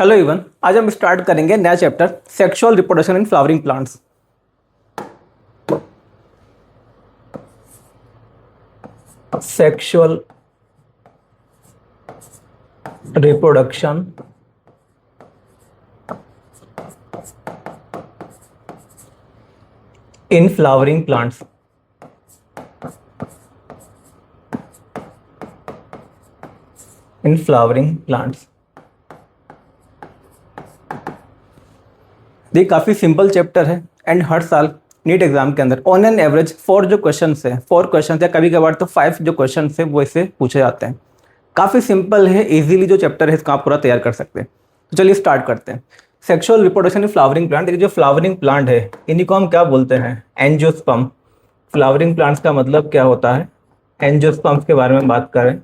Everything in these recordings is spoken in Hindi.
हेलो इवन, आज हम स्टार्ट करेंगे नया chapter sexual reproduction in flowering plants. Sexual reproduction in flowering plants. In flowering plants ये काफ़ी सिंपल चैप्टर है एंड हर साल नीट एग्जाम के अंदर ऑन एन एवरेज 4 जो क्वेश्चन है 4 क्वेश्चन या कभी कभार तो 5 जो क्वेश्चन है वो इसे पूछे जाते हैं। काफ़ी सिंपल है, इजीली जो चैप्टर है इसका आप पूरा तैयार कर सकते हैं। तो चलिए स्टार्ट करते हैं। Sexual reproduction in flowering plant. ये जो फ्लावरिंग प्लांट है इन्हीं को हम क्या बोलते हैं? एंजियोस्पर्म। फ्लावरिंग प्लांट्स का मतलब क्या होता है? एंजियोस्पर्म्स के बारे में बात करें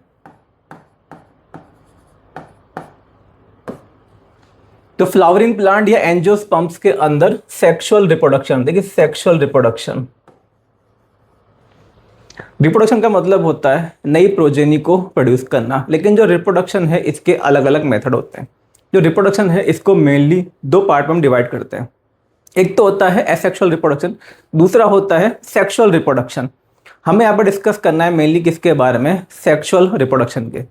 तो फ्लावरिंग प्लांट या एंजियोस्पर्म्स के अंदर सेक्सुअल रिप्रोडक्शन, देखिए सेक्सुअल रिप्रोडक्शन का मतलब होता है नई प्रोजेनी को प्रोड्यूस करना, लेकिन जो रिप्रोडक्शन है इसके अलग अलग मेथड होते हैं। जो रिप्रोडक्शन है इसको मेनली 2 पार्ट में हम डिवाइड करते हैं। एक तो होता है एसेक्सुअल रिप्रोडक्शन, दूसरा होता है सेक्सुअल रिप्रोडक्शन। हमें यहाँ पर डिस्कस करना है मेनली किसके बारे में? सेक्सुअल रिप्रोडक्शन के।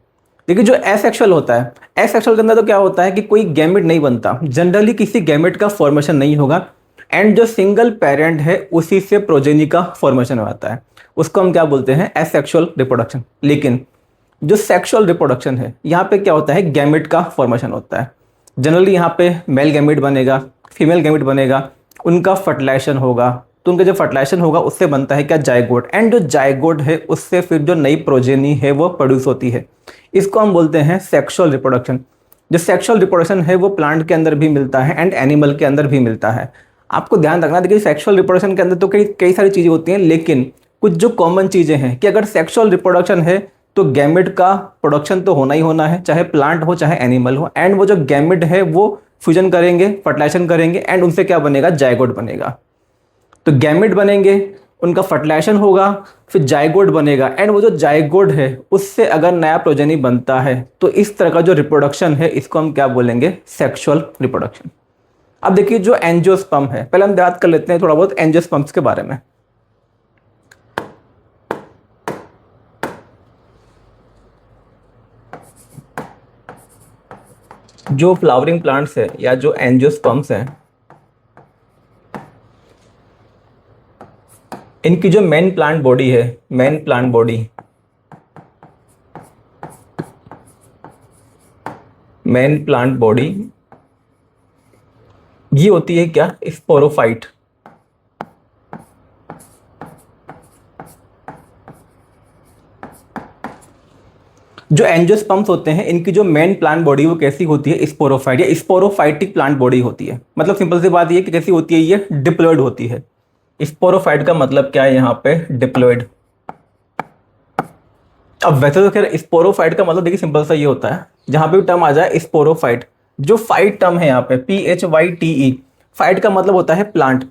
देखिए जो एसेक्सुअल होता है, एसेक्सुअल के अंदर तो क्या होता है कि कोई गैमेट नहीं बनता, जनरली किसी गैमेट का फॉर्मेशन नहीं होगा एंड जो सिंगल पेरेंट है उसी से प्रोजेनी का फॉर्मेशन होता है, उसको हम क्या बोलते हैं? Asexual reproduction. लेकिन जो सेक्सुअल रिप्रोडक्शन है यहाँ पे क्या होता है? गैमेट का फॉर्मेशन होता है। जनरली यहाँ पे मेल गैमेट बनेगा, फीमेल गैमेट बनेगा, उनका फर्टिलाइजेशन होगा, तो उनका जो फर्टिलाइजेशन होगा उससे बनता है क्या? जाइगोट। एंड जो जाइगोट है उससे फिर जो नई प्रोजेनी है वो प्रोड्यूस होती है, इसको हम बोलते हैं सेक्सुअल रिप्रोडक्शन। जो सेक्सुअल रिप्रोडक्शन है वो प्लांट के अंदर भी मिलता है एंड एनिमल के अंदर भी मिलता है। आपको ध्यान रखना, देखिए सेक्सुअल रिप्रोडक्शन के अंदर तो कई सारी चीज़ें होती हैं, लेकिन कुछ जो कॉमन चीज़ें हैं कि अगर सेक्सुअल रिप्रोडक्शन है तो गैमेट का प्रोडक्शन तो होना ही होना है, चाहे प्लांट हो चाहे एनिमल हो। एंड वो जो गैमेट है वो फ्यूजन करेंगे, फर्टिलाइजेशन करेंगे एंड उनसे क्या बनेगा? जाइगोट बनेगा। तो गैमेट बनेंगे, उनका फर्टिलाइजेशन होगा, फिर जाइगोट बनेगा एंड वो जो जाइगोट है उससे अगर नया प्रोजेनी बनता है तो इस तरह का जो रिप्रोडक्शन है इसको हम क्या बोलेंगे? Sexual reproduction. अब देखिए जो एंजियोस्पर्म है, पहले हम बात कर लेते हैं थोड़ा बहुत एंजियोस्पर्म्स के बारे में। जो फ्लावरिंग प्लांट्स है या जो एंजियोस्पर्म्स हैं, इनकी जो मेन प्लांट बॉडी है, main plant body, main plant body ये होती है क्या? स्पोरोफाइट। जो एंजियोस्पर्म्स होते हैं इनकी जो मेन प्लांट बॉडी वो कैसी होती है? स्पोरोफाइट या स्पोरोफाइटिक प्लांट बॉडी होती है। मतलब सिंपल सी बात ये कि कैसी होती है? ये डिप्लॉयड होती है। स्पोरोफाइट का मतलब क्या है यहाँ पे? डिप्लॉयड। अब वैसे तो खैर स्पोरोफाइट का मतलब देखिए सिंपल सा ये होता है, जहां पे भी टर्म आ जाए स्पोरोफाइट, जो फाइट टर्म है यहाँ पे PHYTE, फाइट का मतलब होता है प्लांट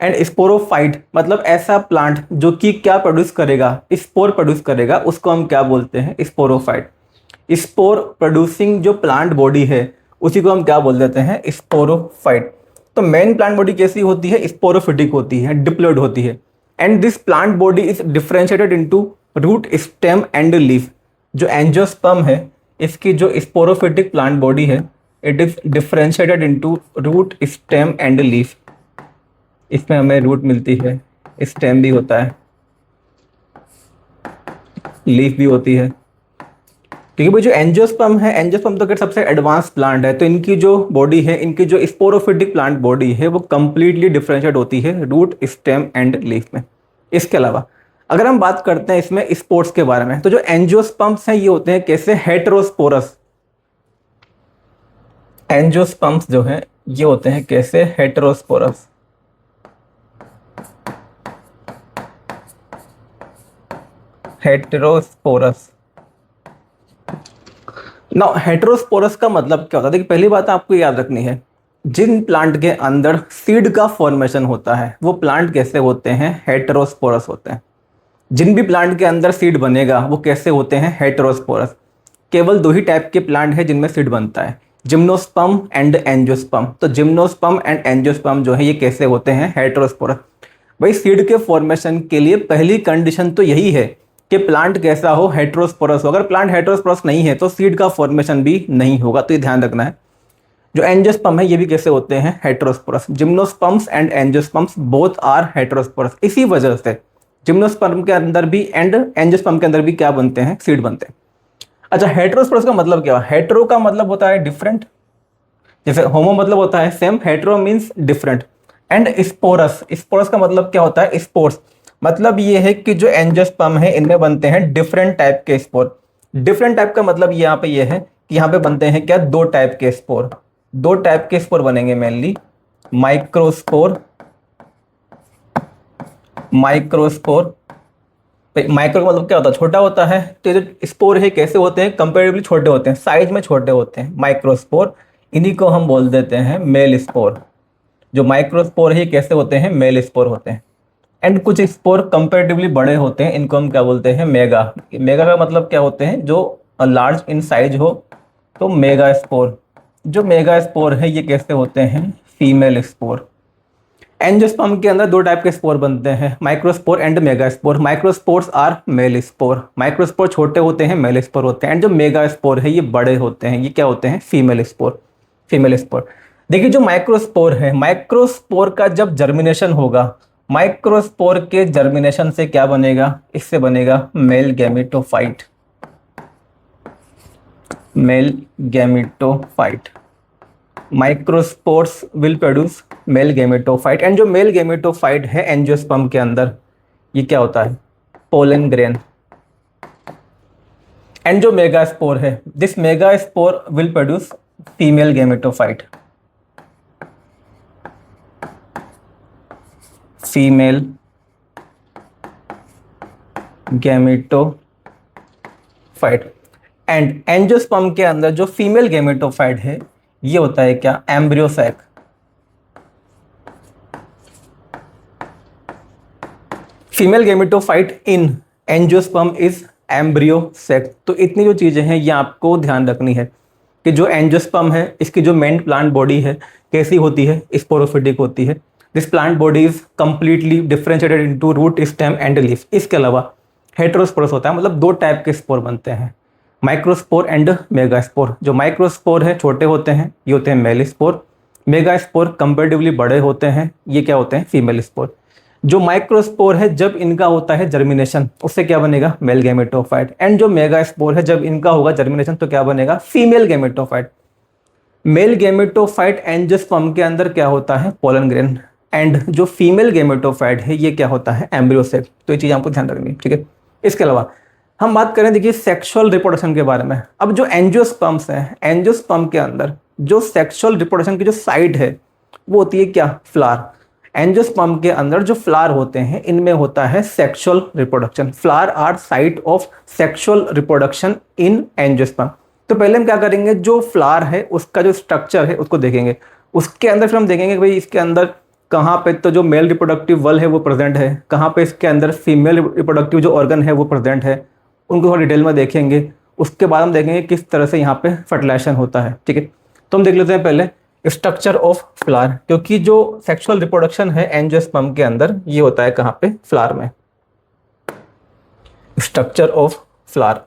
एंड स्पोरोफाइट मतलब ऐसा प्लांट जो कि क्या प्रोड्यूस करेगा? स्पोर प्रोड्यूस करेगा, उसको हम क्या बोलते हैं? स्पोरोफाइट। स्पोर प्रोड्यूसिंग जो प्लांट बॉडी है उसी को हम क्या बोल देते हैं? स्पोरोफाइट। तो मेन प्लांट बॉडी कैसी होती है? स्पोरोफिटिक होती है, डिप्लॉयड होती है and this plant body is differentiated into root, stem and leaf. जो एंजियोस्पर्म है इसकी जो स्पोरोफिटिक प्लांट बॉडी है it is differentiated into root, stem and leaf. इसमें हमें रूट मिलती है, स्टेम भी होता है, लीफ भी होती है। क्योंकि भाई जो एंजियोस्पर्म है, एंजियोस्पर्म तो सबसे एडवांस प्लांट है, तो इनकी जो बॉडी है, इनकी जो स्पोरोफिटिक प्लांट बॉडी है वो कंप्लीटली डिफरेंशिएट होती है रूट, स्टेम एंड लीफ में। इसके अलावा अगर हम बात करते हैं इसमें स्पोर्स के बारे में, तो जो एंजियोस्पर्म्स हैं ये होते हैं कैसे? हेटेरोस्पोरस। एंजियोस्पर्म्स जो है ये होते हैं कैसे? हेटेरोस्पोरस। हेटेरोस्पोरस। नाउ हेटेरोस्पोरस का मतलब क्या होता है? देखिए पहली बात आपको याद रखनी है, जिन प्लांट के अंदर सीड का फॉर्मेशन होता है वो प्लांट कैसे होते हैं? हेटेरोस्पोरस होते हैं। जिन भी प्लांट के अंदर सीड बनेगा वो कैसे होते हैं? हेटेरोस्पोरस। केवल 2 ही टाइप के प्लांट है जिनमें सीड बनता है, जिम्नोस्पर्म एंड एंजियोस्पर्म। तो जिम्नोस्पर्म एंड एंजियोस्पर्म जो है ये कैसे होते हैं? हेटेरोस्पोरस। भाई सीड के फॉर्मेशन के लिए पहली कंडीशन तो यही है कि प्लांट कैसा हो? हेटेरोस्पोरस हो। अगर प्लांट हेटेरोस्पोरस नहीं है तो सीड का फॉर्मेशन भी नहीं होगा, तो ये ध्यान रखना है। जो एंजियोस्पर्म है ये भी कैसे होते हैं? Heterosporous. Gymnosperms and angiosperms both are heterosporous. इसी वजह से जिम्नोस्पर्म के अंदर भी एंड एंजियोस्पर्म के अंदर भी क्या बनते हैं? सीड बनते हैं। अच्छा, हेटेरोस्पोरस का मतलब क्या? हेटेरो का मतलब होता है डिफरेंट, जैसे होमो मतलब होता है same, hetero means different. And sporous, sporous का मतलब क्या होता है? स्पोर्स। मतलब ये है कि जो एंजियोस्पर्म है इनमें बनते हैं डिफरेंट टाइप के स्पोर। डिफरेंट टाइप का मतलब यहाँ पे ये है कि यहाँ पे बनते हैं क्या? दो टाइप के स्पोर। दो टाइप के स्पोर बनेंगे मेनली, माइक्रोस्पोर, माइक्रोस्पोर। माइक्रो का मतलब क्या होता है? छोटा होता है। तो जो स्पोर है कैसे होते हैं? कंपेरेटिवली छोटे होते हैं, साइज में छोटे होते हैं, माइक्रोस्पोर। इन्हीं को हम बोल देते हैं मेल स्पोर। जो माइक्रोस्पोर है कैसे होते हैं? मेल स्पोर होते हैं। एंड कुछ स्पोर कंपेरेटिवली बड़े होते हैं, इनको हम क्या बोलते हैं? मेगा। मेगा का मतलब क्या होते हैं? जो लार्ज इन साइज हो, तो मेगा स्पोर। जो मेगा स्पोर है ये कैसे होते हैं? Female spore. एंजियोस्पर्म के अंदर दो टाइप के स्पोर बनते हैं, microspore and megaspore. Microspores are male spore. Microspore छोटे होते हैं, मेल स्पोर होते हैं। एंड जो मेगास्पोर है ये बड़े होते हैं, ये क्या होते हैं? Female spore. Female spore. देखिए जो माइक्रोस्पोर है, माइक्रोस्पोर का जब जर्मिनेशन होगा, माइक्रोस्पोर के जर्मिनेशन से क्या बनेगा? इससे बनेगा male gametophyte. Male gametophyte. Microspores will produce mail gametophyte. And जो मेल गेमेटोफाइट है एंजियोस्पर्म के अंदर, ये क्या होता है? Pollen grain. एंड जो मेगास्पोर है, this megaspore will produce female gametophyte. Female gametophyte. And angiosperm के अंदर जो फीमेल गेमेटोफाइट है ये होता है क्या? Embryo sac. Female gametophyte in angiosperm is embryo sac. तो इतनी जो चीजें हैं ये आपको ध्यान रखनी है कि जो एंजियोस्पर्म है इसकी जो मेन प्लांट बॉडी है कैसी होती है? स्पोरोफिटिक होती है। This plant body is completely differentiated into root, stem and leaf. इसके अलावा हेटेरोस्पोरस होता है, मतलब दो टाइप के स्पोर बनते हैं, माइक्रोस्पोर एंड मेगास्पोर। जो माइक्रोस्पोर है छोटे होते हैं, ये होते हैं मेल स्पोर। मेगास्पोर कंपेरेटिवली बड़े होते हैं, ये क्या होते हैं? Female spore. जो माइक्रोस्पोर है जब इनका होता है जर्मिनेशन, उससे क्या बनेगा? Male gametophyte. एंड जो मेगास्पोर है जब इनका होगा जर्मिनेशन तो क्या बनेगा? Female gametophyte. Male gametophyte angiosperm के अंदर क्या होता है? Pollen grain. एंड जो फीमेल गैमेटोफाइट है ये क्या होता है? एम्ब्रियोसेक। तो ये चीज आपको ध्यान रखनी है, ठीक है। इसके अलावा हम बात करें, देखिए सेक्सुअल रिप्रोडक्शन के बारे में। अब जो एंजियोस्पर्म्स है, एंजियोस्पर्म के अंदर जो सेक्सुअल रिप्रोडक्शन की जो साइट है वो होती है क्या? फ्लावर। एंजियोस्पर्म के अंदर जो फ्लावर होते हैं इनमें होता है sexual reproduction. Flower are site of sexual reproduction in angiosperm. तो पहले हम क्या करेंगे? जो फ्लावर है उसका जो स्ट्रक्चर है उसको देखेंगे। उसके अंदर फिर हम देखेंगे कि भाई इसके अंदर कहाँ पे तो जो मेल रिप्रोडक्टिव वल है वो प्रेजेंट है, कहाँ पे इसके अंदर फीमेल रिप्रोडक्टिव जो ऑर्गन है वो प्रेजेंट है, उनको थोड़ा डिटेल में देखेंगे। उसके बाद हम देखेंगे किस तरह से यहाँ पे फर्टिलाइजेशन होता है, ठीक है। तो हम देख लेते हैं पहले स्ट्रक्चर ऑफ फ्लावर, क्योंकि जो सेक्सुअल रिप्रोडक्शन है एंजियोस्पर्म के अंदर ये होता है कहाँ पे? फ्लावर में। Structure of flower.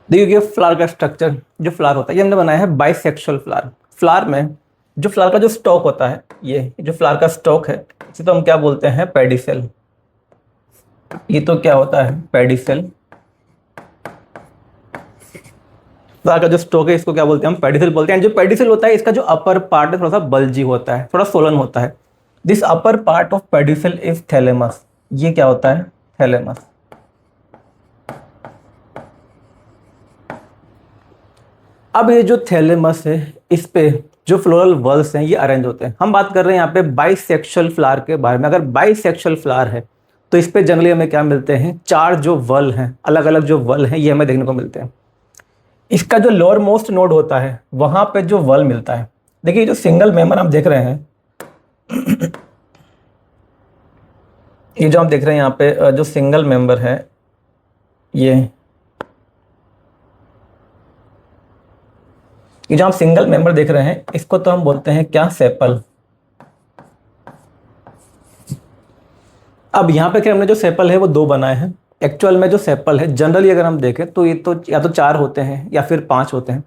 देखिए फ्लावर का स्ट्रक्चर, जो फ्लावर होता है ये हमने बनाया है बाइसेक्सुअल फ्लावर। फ्लावर में जो फ्लावर का जो स्टॉक होता है, ये जो फ्लावर का स्टॉक है, इसे तो हम क्या बोलते हैं, पेडिसेल। ये तो क्या होता है, पेडिसेल। फ्लावर का जो स्टॉक है इसको क्या बोलते हैं, हम पेडिसेल बोलते हैं। जो पेडिसेल होता है इसका जो अपर पार्ट है थोड़ा सा बल्जी होता है, थोड़ा सोलन होता है। This upper part of pedicel is thalamus. ये क्या होता है, थैलेमस। अब ये जो थैलेमस है इस पे जो फ्लोरल वल्स हैं ये अरेंज होते हैं। हम बात कर रहे हैं यहाँ पे बाइसेक्सुअल फ्लावर के बारे में। अगर बाइसेक्सुअल फ्लावर है तो इस पे जनरली हमें क्या मिलते हैं, 4 जो वल हैं, अलग अलग जो वल हैं ये हमें देखने को मिलते हैं। इसका जो लोअर मोस्ट नोड होता है वहां पे जो वल मिलता है, देखिए जो सिंगल मेंबर हम देख रहे हैं, ये जो हम देख रहे हैं यहाँ पे जो सिंगल मेंबर है, ये जो हम सिंगल मेंबर देख रहे हैं इसको तो हम बोलते हैं क्या, सेपल। अब यहाँ पे क्या हमने जो सेपल है वो 2 बनाए हैं। एक्चुअल में जो सेपल है जनरली अगर हम देखें तो ये तो या तो 4 होते हैं या फिर 5 होते हैं।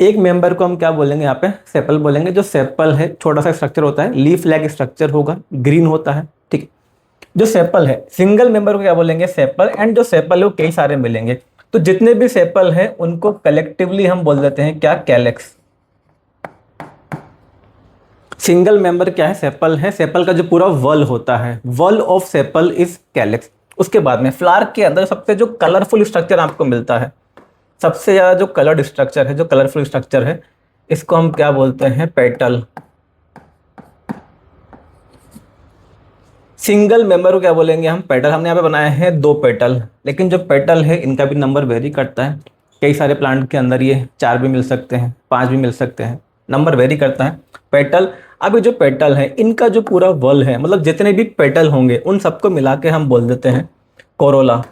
एक मेंबर को हम क्या बोलेंगे, यहाँ पे सेपल बोलेंगे। जो सेपल है छोटा सा स्ट्रक्चर होता है, लीफ लाइक स्ट्रक्चर होगा, ग्रीन होता है, ठीक है। जो सेपल है सिंगल मेंबर को क्या बोलेंगे, सेपल। एंड जो सेपल है वो कई सारे मिलेंगे, तो जितने भी सेपल है उनको कलेक्टिवली हम बोल देते हैं क्या, कैलेक्स। सिंगल मेंबर क्या है, सेपल है। सेपल का जो पूरा वल होता है, वल ऑफ सेपल इज कैलेक्स। उसके बाद में फ्लावर के अंदर सबसे जो कलरफुल स्ट्रक्चर आपको मिलता है, सबसे ज़्यादा जो कलर्ड स्ट्रक्चर है, जो कलरफुल स्ट्रक्चर है, इसको हम क्या बोलते हैं, पेटल। सिंगल मेंबर को क्या बोलेंगे हम, पेटल। हमने यहाँ पे बनाए हैं 2 पेटल, लेकिन जो पेटल है इनका भी नंबर वेरी करता है। कई सारे प्लांट के अंदर ये 4 भी मिल सकते हैं, 5 भी मिल सकते हैं, नंबर वेरी करता है, पेटल। अब ये जो पेटल है इनका जो पूरा वल है, मतलब जितने भी पेटल होंगे उन सबको मिला के हम बोल देते हैं कोरोला।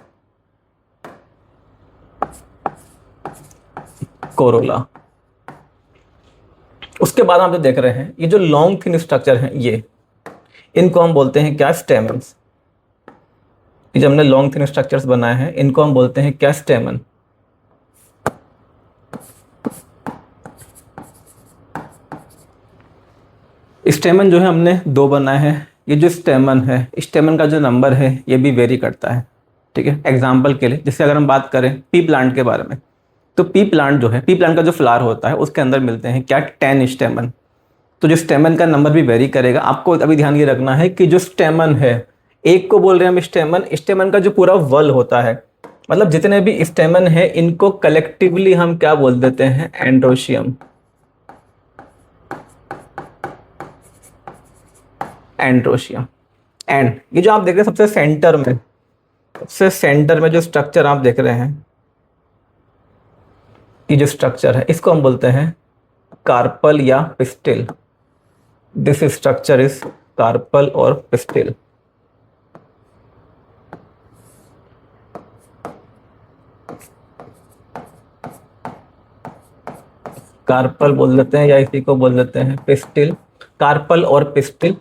कोरोला। उसके बाद हम जो देख रहे हैं ये जो लॉन्ग थिन स्ट्रक्चर है, ये इनको हम बोलते हैं क्या, स्टेमन्स। ये जो हमने लॉन्ग थिन स्ट्रक्चर्स बनाए हैं इनको हम बोलते हैं क्या, स्टेमन। स्टेमन जो है हमने 2 बनाए हैं। ये जो स्टेमन है, स्टेमन का जो नंबर है ये भी वेरी करता है, ठीक है। एग्जाम्पल के लिए जैसे अगर हम बात करें पी प्लांट के बारे में, तो पी प्लांट जो है, पी प्लांट का जो फ्लावर होता है उसके अंदर मिलते हैं क्या, 10 स्टेमन। तो जो स्टेमन का नंबर भी वेरी करेगा। आपको अभी ध्यान ये रखना है कि जो स्टेमन है, एक को बोल रहे हैं हम स्टेमन, स्टेमन का जो पूरा वल होता है, मतलब जितने भी स्टेमन है इनको कलेक्टिवली हम क्या बोल देते हैं, एंड्रोशियम। एंड्रोशियम। एंड ये जो आप देख रहे हैं सबसे सेंटर में, सबसे सेंटर में जो स्ट्रक्चर आप देख रहे हैं, ये जो स्ट्रक्चर है इसको हम बोलते हैं कार्पल या pistil. This structure is carpel और पिस्टिल। कार्पल बोल देते हैं या इसी को बोल देते हैं पिस्टिल। कार्पल और पिस्टिल।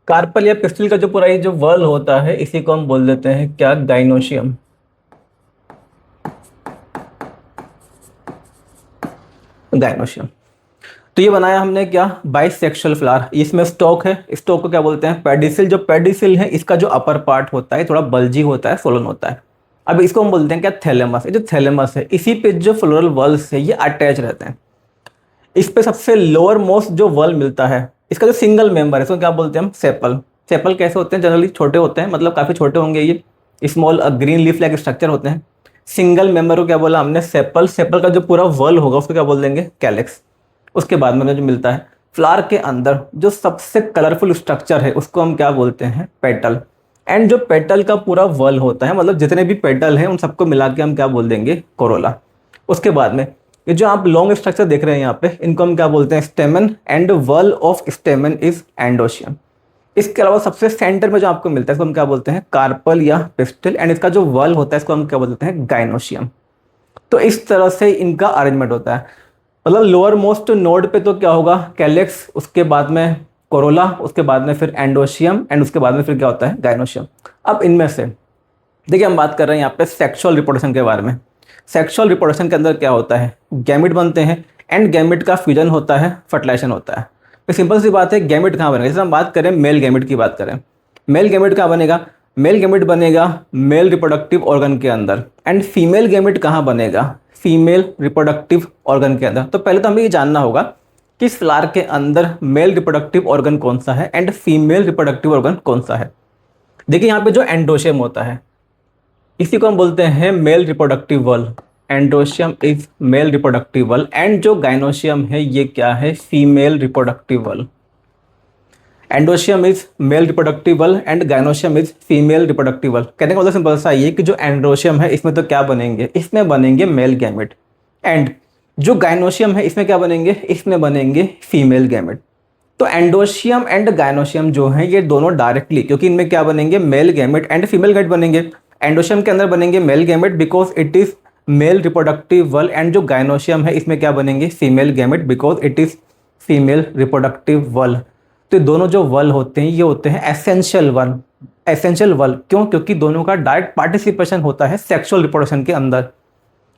कार्पल या पिस्टिल का जो पूरा ये जो वर्ल होता है इसी को हम बोल देते हैं क्या, गाइनोशियम। गाइनोशियम। तो ये बनाया हमने क्या, बाइसेक्सुअल फ्लावर। इसमें स्टॉक है, स्टॉक को क्या बोलते हैं, पेडिसिल। जो पेडिसिल है इसका जो अपर पार्ट होता है थोड़ा बल्जी होता है, सोलन होता है। अब इसको हम बोलते हैं क्या, थैलेमस। ये जो थैलेमस है इसी पे जो फ्लोरल वल्स है ये अटैच रहते हैं। इस पे सबसे लोअर मोस्ट जो वल मिलता है, इसका जो सिंगल मेंबर है इसको क्या बोलते हैं हम, सेपल। सेपल कैसे होते हैं, जनरली छोटे होते हैं, मतलब काफ़ी छोटे होंगे ये, small green leaf like structure होते हैं। सिंगल मेंबर को क्या बोला हमने, सेपल। सेपल का जो पूरा वल होगा उसको क्या बोल देंगे, कैलेक्स। उसके बाद में जो मिलता है फ्लावर के अंदर जो सबसे कलरफुल स्ट्रक्चर है उसको हम क्या बोलते हैं, पेटल। एंड जो पेटल का पूरा वल होता है, मतलब जितने भी पेटल हैं उन सबको मिला के हम क्या बोल देंगे, कोरोला। उसके बाद में ये जो आप लॉन्ग स्ट्रक्चर देख रहे हैं यहाँ पे, इनको हम क्या बोलते हैं, स्टेमन। एंड वल ऑफ स्टेमन इज एंडोशियम। इसके अलावा सबसे सेंटर में जो आपको मिलता है इसको हम क्या बोलते हैं, कार्पल या पिस्टिल। एंड इसका जो वल होता है इसको हम क्या बोलते हैं, गाइनोशियम। तो इस तरह से इनका अरेंजमेंट होता है। मतलब लोअर मोस्ट नोड पे तो क्या होगा, कैलेक्स, उसके बाद में कोरोला, उसके बाद में फिर एंडोशियम, एंड उसके बाद में फिर क्या होता है, गाइनोशियम। अब इनमें से देखिए हम बात कर रहे हैं यहाँ पे सेक्सुअल रिप्रोडक्शन के बारे में। सेक्सुअल रिप्रोडक्शन के अंदर क्या होता है, गैमेट बनते हैं एंड गैमेट का फ्यूजन होता है, फर्टिलाइजेशन होता है। तो सिंपल सी बात है, गैमेट कहाँ बनेगा, जैसे हम बात करें मेल गैमेट की बात करें, मेल गैमेट कहाँ बनेगा, मेल गैमेट बनेगा मेल रिप्रोडक्टिव ऑर्गन के अंदर, एंड फीमेल गैमेट कहाँ बनेगा, फीमेल रिप्रोडक्टिव ऑर्गन के अंदर। तो पहले तो हमें ये जानना होगा कि इस फ्लावर के अंदर मेल रिप्रोडक्टिव ऑर्गन कौन सा है एंड फीमेल रिप्रोडक्टिव ऑर्गन कौन सा है। देखिए यहाँ पे जो एंडोशियम होता है इसी को हम बोलते हैं मेल रिप्रोडक्टिव वल, एंडोशियम इज मेल रिप्रोडक्टिव वल, एंड जो गाइनोशियम है ये क्या है, फीमेल रिप्रोडक्टिव वल। एंडोशियम इज मेल रिप्रोडक्टिव वल and gynoecium is female reproductive वल। कहने का मतलब सिंपल सा ये कि जो एंडोशियम है इसमें तो क्या बनेंगे, इसमें बनेंगे मेल गैमेट, एंड जो गाइनोशियम है इसमें क्या बनेंगे, इसमें बनेंगे फीमेल गैमेट। तो एंडोशियम एंड गाइनोशियम जो है ये दोनों डायरेक्टली, क्योंकि इनमें क्या बनेंगे, male gamete and female gamete बनेंगे। एंडोशियम के अंदर बनेंगे male gamete because it is male reproductive वल, एंड जो गाइनोशियम है इसमें क्या बनेंगे, female gamete because it is female reproductive वल। तो दोनों जो वल होते हैं ये होते हैं एसेंशियल वल, एसेंशियल वल क्यों, क्योंकि दोनों का डायरेक्ट पार्टिसिपेशन होता है सेक्सुअल रिप्रोडक्शन के अंदर।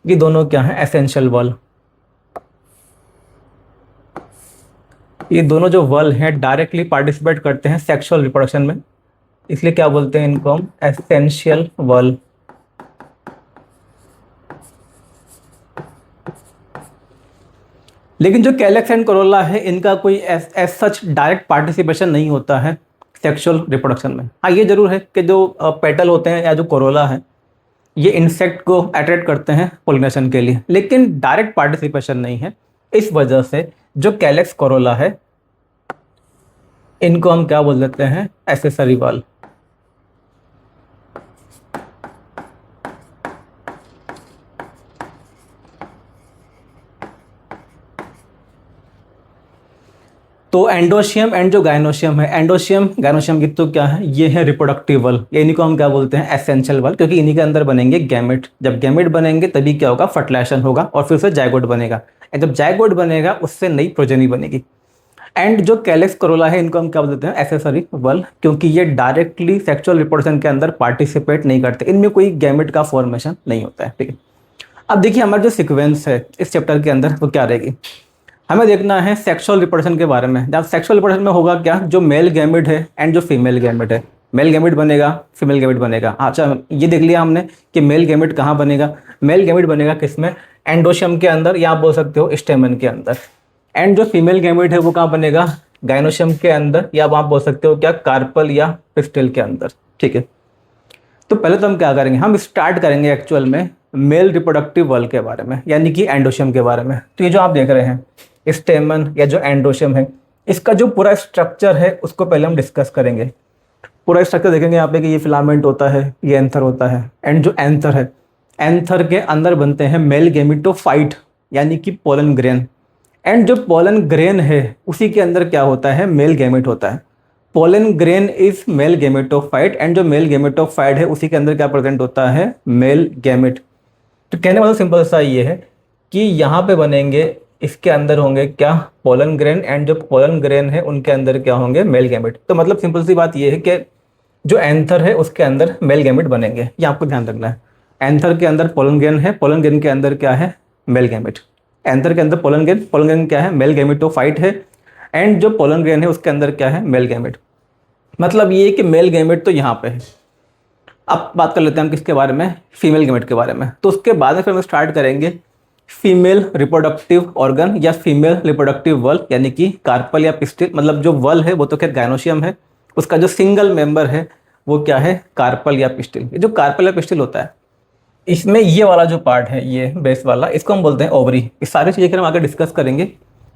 ये दोनों क्या है, एसेंशियल वल। ये दोनों जो वल हैं डायरेक्टली पार्टिसिपेट करते हैं सेक्सुअल रिप्रोडक्शन में, इसलिए क्या बोलते हैं इनको हम, एसेंशियल वल। लेकिन जो कैलेक्स एंड कोरोला है इनका कोई एज सच डायरेक्ट पार्टिसिपेशन नहीं होता है सेक्सुअल रिप्रोडक्शन में। हाँ ये जरूर है कि जो पेटल होते हैं या जो कोरोला है ये इंसेक्ट को अट्रैक्ट करते हैं पोलिनेशन के लिए, लेकिन डायरेक्ट पार्टिसिपेशन नहीं है। इस वजह से जो कैलेक्स कोरोला है इनको हम क्या बोल देते हैं, एसेसरी वल। तो एंडोशियम एंड जो गाइनोशियम है, एंडोशियम गाइनोशियम की तो क्या है, ये है रिप्रोडक्टिव वल, ये इन्हीं को हम क्या बोलते हैं, एसेंशियल वल, क्योंकि इन्हीं के अंदर बनेंगे गैमेट। जब गैमेट बनेंगे तभी क्या होगा, फर्टिलाइजेशन होगा और फिर से जायगोट बनेगा, और जब जायगोट बनेगा उससे नई प्रोजेनी बनेगी। एंड जो कैलेक्स कोरोला है इनको हम क्या बोलते हैं, एसेसरी वल, क्योंकि ये डायरेक्टली सेक्सुअल रिप्रोडक्शन के अंदर पार्टिसिपेट नहीं करते, इनमें कोई गैमेट का फॉर्मेशन नहीं होता है। ठीक है, अब देखिए हमारा जो सीक्वेंस है इस चैप्टर के अंदर वो क्या रहेगी, हमें देखना है सेक्सुअल रिप्रोडक्शन के बारे में। जब सेक्सुअल रिप्रोडक्शन में होगा क्या, जो मेल गैमेट है एंड जो फीमेल गैमेट है, मेल गैमेट बनेगा फीमेल गैमेट बनेगा। अच्छा ये देख लिया हमने कि मेल गैमेट कहाँ बनेगा, मेल गैमेट बनेगा किसमें, एंडोशियम के अंदर, या आप बोल सकते हो स्टेमन के अंदर। एंड जो फीमेल गैमेट है वो कहाँ बनेगा, गाइनोशियम के अंदर, या आप बोल सकते हो क्या, कार्पल या पिस्टिल के अंदर। ठीक है, तो पहले तो हम क्या करेंगे, हम स्टार्ट करेंगे एक्चुअल में मेल रिप्रोडक्टिव वल के बारे में, यानी कि एंडोशियम के बारे में। तो ये जो आप देख रहे हैं स्टेमन या जो एंडोशियम है इसका जो पूरा स्ट्रक्चर है उसको पहले हम डिस्कस करेंगे। पूरा स्ट्रक्चर देखेंगे यहाँ पे कि ये फिलामेंट होता है, ये एंथर होता है, एंड जो एंथर है, एंथर के अंदर बनते हैं मेल गैमेटोफाइट यानी कि पोलन ग्रेन, एंड जो पोलन ग्रेन है उसी के अंदर क्या होता है, मेल गैमेट होता है। Pollen grain is male gametophyte, and जो मेल गैमेटोफाइट है उसी के अंदर क्या प्रेजेंट होता है, मेल गैमेट। तो कहने वाला सिंपल सा ये है कि यहाँ पे बनेंगे, इसके अंदर होंगे क्या, पोलन ग्रेन, एंड जो पोलन ग्रेन है उनके अंदर क्या होंगे, मेल गैमेट। तो मतलब सिंपल सी बात ये है कि जो एंथर है उसके अंदर मेल गैमेट बनेंगे, ये आपको ध्यान रखना है। एंथर के अंदर पोलन ग्रेन है, पोलन ग्रेन के अंदर क्या है, मेल गैमेट। एंथर के अंदर पोलन ग्रेन क्या है, मेल गैमेटोफाइट है, एंड जो पोलन ग्रेन है उसके अंदर क्या है, मेल गैमेट। मतलब ये कि मेल गैमेट तो यहाँ पे है। अब बात कर लेते हैं हम किसके बारे में, फीमेल गैमेट के बारे में। तो उसके बाद में फिर हम स्टार्ट करेंगे फीमेल रिप्रोडक्टिव ऑर्गन या फीमेल रिप्रोडक्टिव वल, यानी कि कार्पल या पिस्टिल। मतलब जो वल है वो तो खैर गाइनोशियम है, उसका जो सिंगल मेंबर है वो क्या है, कार्पल या पिस्टिल। ये जो कार्पल या पिस्टिल होता है इसमें ये वाला जो पार्ट है, ये बेस वाला, इसको हम बोलते हैं ओवरी। इस सारी चीज़ें हम आगे डिस्कस करेंगे।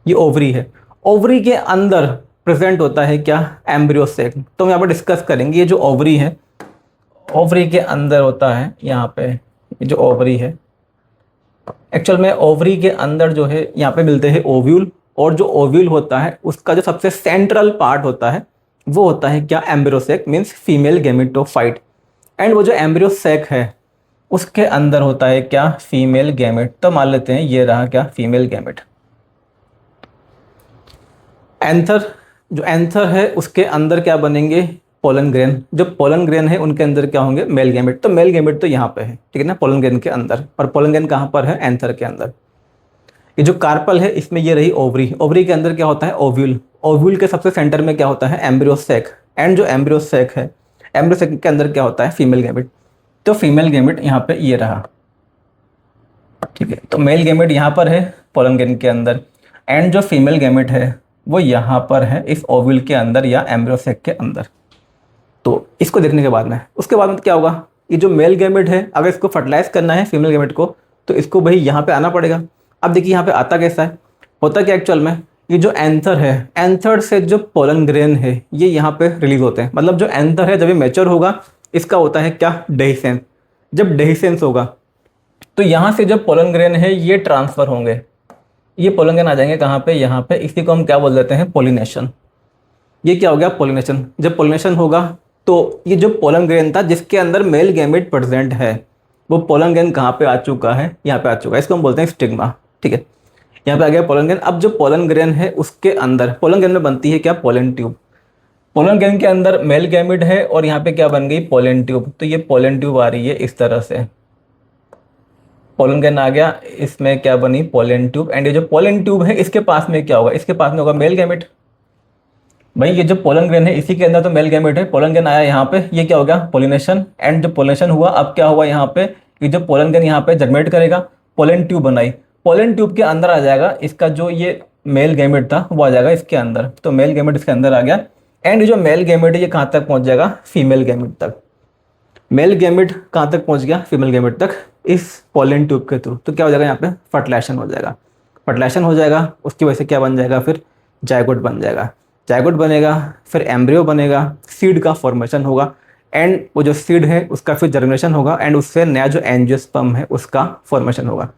ये ओवरी है, ओवरी के अंदर प्रेजेंट होता है क्या, एम्ब्रियो सेक। तो हम यहाँ पर डिस्कस करेंगे ये जो ओवरी है, ओवरी के अंदर होता है यहाँ पे ये जो ओवरी है। एक्चुअल में ओवरी के अंदर जो है यहाँ पे मिलते हैं ओव्यूल, और जो ओव्यूल होता है उसका जो सबसे सेंट्रल पार्ट होता है वो होता है क्या, embryo sac, means female gametophyte. And वो जो एम्ब्रियो सेक है उसके अंदर होता है क्या, फीमेल गैमेट। तो मान लेते हैं ये रहा क्या, फीमेल गैमेट। एंथर, जो एंथर है उसके अंदर क्या बनेंगे, पोलन ग्रेन, जो पोलन ग्रेन है उनके अंदर क्या होंगे, मेल गैमेट। तो मेल गैमेट तो यहाँ पे है, ठीक है ना, पोलन ग्रेन के अंदर। और पोलन ग्रेन कहाँ पर है, एंथर के अंदर। ये जो कार्पल है इसमें ये रही ओवरी, ओवरी के अंदर क्या होता है, ओव्यूल। ओव्यूल के सबसे सेंटर में क्या होता है, एम्ब्रियो सैक। एंड जो एम्ब्रियो सैक है, एम्ब्रियो सैक के अंदर क्या होता है, फीमेल गैमेट। तो फीमेल गैमेट यहाँ पे ये रहा, ठीक है। तो मेल गैमेट यहाँ पर है पोलन ग्रेन के अंदर, एंड जो फीमेल गैमेट है वो यहाँ पर है इस ओव्यूल के अंदर या एम्ब्रियो सैक के अंदर। तो इसको देखने के बाद में, उसके बाद में क्या होगा, ये जो मेल गैमेट है अगर इसको फर्टिलाइज करना है फीमेल गैमेट को, तो इसको भाई यहाँ पे आना पड़ेगा। अब देखिए यहाँ पे आता कैसा है, होता क्या एक्चुअल में, ये जो एंथर है, एंथर से जो पोलन ग्रेन है ये यहाँ पे रिलीज होते हैं। मतलब जो एंथर है जब ये मैच्योर होगा इसका होता है क्या, डेहिसेंस। जब डेहिसेंस होगा तो यहाँ से जो पोलन ग्रेन है ये ट्रांसफर होंगे, ये पोलन ग्रेन आ जाएंगे कहाँ पे, यहाँ पे। इसी को हम क्या बोल देते हैं, पोलिनेशन। ये क्या हो गया, पोलिनेशन। जब पोलिनेशन होगा तो ये जो पोलन ग्रेन था जिसके अंदर मेल गैमेट प्रेजेंट है, वो पोलन ग्रेन कहाँ पे आ चुका है, यहाँ पे आ चुका है। इसको हम बोलते हैं स्टिग्मा, ठीक है। यहाँ पे आ गया पोलन ग्रेन। अब जो पोलन ग्रेन है उसके अंदर, पोलन ग्रेन में बनती है क्या, पोलन ट्यूब। पोलन ग्रेन के अंदर मेल गैमेट है और यहाँ पे क्या बन गई, पोलन ट्यूब। तो ये पोलन ट्यूब आ रही है इस तरह से, पोलन ग्रेन आ गया, इसमें क्या बनी, पोलन ट्यूब। एंड ये जो पोलन ट्यूब है इसके पास में क्या होगा, इसके पास में होगा मेल गैमेट। भाई ये जो पोलन ग्रेन है इसी के अंदर तो मेल गैमेट है। पोलन ग्रेन आया यहाँ पे, ये क्या हो गया, पोलिनेशन। एंड जो पोलिनेशन हुआ अब क्या हुआ, यहाँ पे ये जो पोलन ग्रेन यहाँ पे जर्मिनेट करेगा, पोलन ट्यूब बनाई, पोलन ट्यूब के अंदर आ जाएगा इसका जो ये मेल गैमेट था वो आ जाएगा इसके अंदर। तो मेल गैमेट इसके अंदर आ गया। एंड ये जो मेल गैमेट है ये कहाँ तक पहुँच जाएगा, फीमेल गैमेट तक। मेल गैमेट कहाँ तक पहुँच गया, फीमेल गैमेट तक, इस पोलन ट्यूब के थ्रू। तो क्या हो जाएगा, यहाँ पे फर्टिलाइजेशन हो जाएगा। फर्टिलाइजेशन हो जाएगा, उसकी वजह से क्या बन जाएगा, फिर जायगोट बन जाएगा। जायगोट बनेगा, फिर एम्ब्रियो बनेगा, सीड का फॉर्मेशन होगा, एंड वो जो सीड है उसका फिर जर्मिनेशन होगा, एंड उससे नया जो एंजियोस्पर्म है उसका फॉर्मेशन होगा।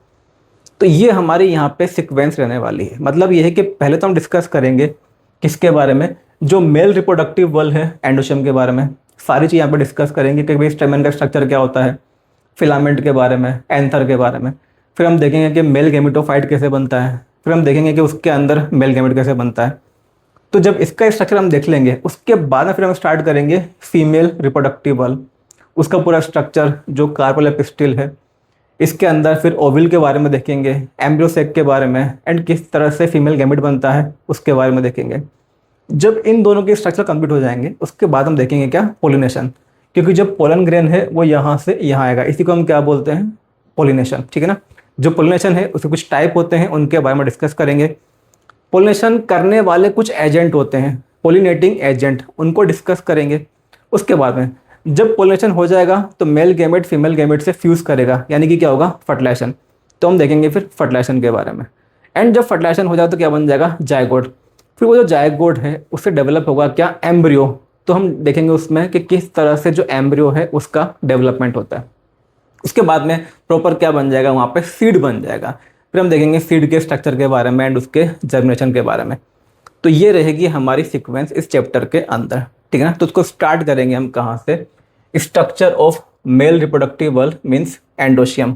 तो ये हमारी यहाँ पे सीक्वेंस रहने वाली है। मतलब ये है कि पहले तो हम डिस्कस करेंगे किसके बारे में, जो मेल रिप्रोडक्टिव बल है एंडोशियम के बारे में, सारी चीज़ यहाँ पे डिस्कस करेंगे कि भाई स्टेमन का स्ट्रक्चर क्या होता है, फिलामेंट के बारे में, एंथर के बारे में। फिर हम देखेंगे कि मेल गैमेटोफाइट कैसे बनता है, फिर हम देखेंगे कि उसके अंदर मेल गैमेट कैसे बनता है। तो जब इसका स्ट्रक्चर हम देख लेंगे उसके बाद में फिर हम स्टार्ट करेंगे फीमेल रिप्रोडक्टिव बल, उसका पूरा स्ट्रक्चर जो कार्पल एपिस्टिल है, इसके अंदर फिर ओविल के बारे में देखेंगे, एम्ब्रियो सैक के बारे में, एंड किस तरह से फीमेल गैमेट बनता है उसके बारे में देखेंगे। जब इन दोनों के स्ट्रक्चर कंप्लीट हो जाएंगे उसके बाद हम देखेंगे क्या, पोलिनेशन। क्योंकि जब पोलन ग्रेन है वो यहाँ से यहाँ आएगा, इसी को हम क्या बोलते हैं, पोलिनेशन, ठीक है ना। जो पोलिनेशन है उसके कुछ टाइप होते हैं, उनके बारे में डिस्कस करेंगे। पोलिनेशन करने वाले कुछ एजेंट होते हैं, पोलिनेटिंग एजेंट, उनको डिस्कस करेंगे। उसके बाद में जब पोलिनेशन हो जाएगा तो मेल गैमेट फीमेल गैमेट से फ्यूज़ करेगा, यानी कि क्या होगा, फर्टिलाइजेशन। तो हम देखेंगे फिर फर्टिलाइजेशन के बारे में। एंड जब फर्टिलाइजेशन हो जाए तो क्या बन जाएगा, जायगोट। फिर वो जो जायगोट है उससे डेवलप होगा क्या, एम्ब्रियो। तो हम देखेंगे उसमें कि किस तरह से जो एम्ब्रियो है उसका डेवलपमेंट होता है। उसके बाद में प्रॉपर क्या बन जाएगा, वहाँ पे सीड बन जाएगा। फिर हम देखेंगे सीड के स्ट्रक्चर के बारे में एंड उसके जर्मिनेशन के बारे में। तो ये रहेगी हमारी सीक्वेंस इस चैप्टर के अंदर, ठीक है ना। तो उसको स्टार्ट करेंगे हम कहाँ से, स्ट्रक्चर ऑफ मेल रिप्रोडक्टिव बल means androecium.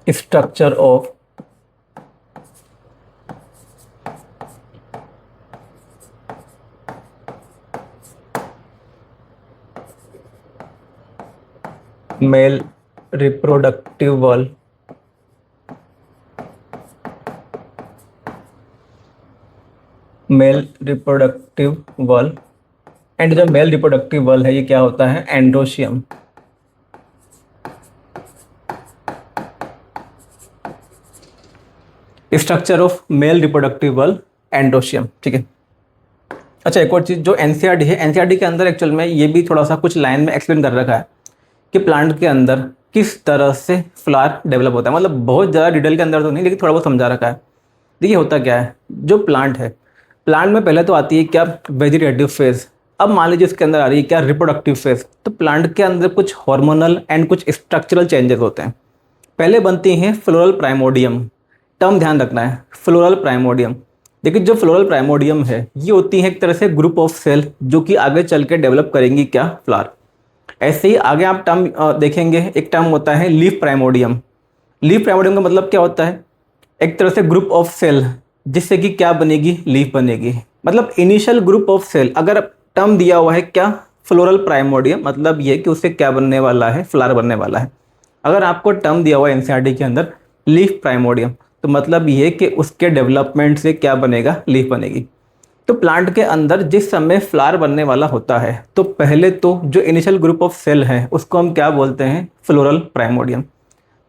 Structure of male reproductive बल मेल रिप्रोडक्टिव बल। एंड जो मेल रिप्रोडक्टिव बल है ये क्या होता है, androecium. Structure of male reproductive बल एंडोशियम, ठीक है। अच्छा, एक और चीज़ जो एनसीईआरटी है, एनसीईआरटी के अंदर एक्चुअल में ये भी थोड़ा सा कुछ लाइन में एक्सप्लेन कर रखा है कि प्लांट के अंदर किस तरह से फ्लावर डेवलप होता है। मतलब बहुत ज़्यादा डिटेल के अंदर तो नहीं, लेकिन थोड़ा बहुत समझा रखा है। देखिए होता क्या है, जो प्लांट है, प्लांट में पहले तो आती है क्या, वेजिटेटिव फेज। अब मान लीजिए इसके अंदर आ रही है क्या, रिप्रोडक्टिव फेज। तो प्लांट के अंदर कुछ हार्मोनल एंड कुछ स्ट्रक्चरल चेंजेस होते हैं। पहले बनती हैं फ्लोरल प्राइमोडियम, टर्म ध्यान रखना है, फ्लोरल प्राइमोडियम। देखिए जो फ्लोरल प्राइमोडियम है ये होती है एक तरह से ग्रुप ऑफ सेल जो कि आगे चल के डेवलप करेंगी क्या, फ्लावर। ऐसे ही आगे आप टर्म देखेंगे, एक टर्म होता है लीफ प्राइमोडियम। लीफ प्राइमोडियम का मतलब क्या होता है? एक तरह से ग्रुप ऑफ सेल, जिससे कि क्या बनेगी, लीफ बनेगी। मतलब इनिशियल ग्रुप ऑफ सेल, अगर टर्म दिया हुआ है क्या, फ्लोरल प्राइमोडियम, मतलब ये कि उससे क्या बनने वाला है, फ्लावर बनने वाला है। अगर आपको टर्म दिया हुआ है एनसीईआरटी के अंदर लीफ प्राइमोडियम, तो मतलब ये कि उसके डेवलपमेंट से क्या बनेगा, लीफ बनेगी। तो प्लांट के अंदर जिस समय फ्लावर बनने वाला होता है, तो पहले तो जो इनिशियल ग्रुप ऑफ सेल है उसको हम क्या बोलते हैं, फ्लोरल प्राइमोडियम।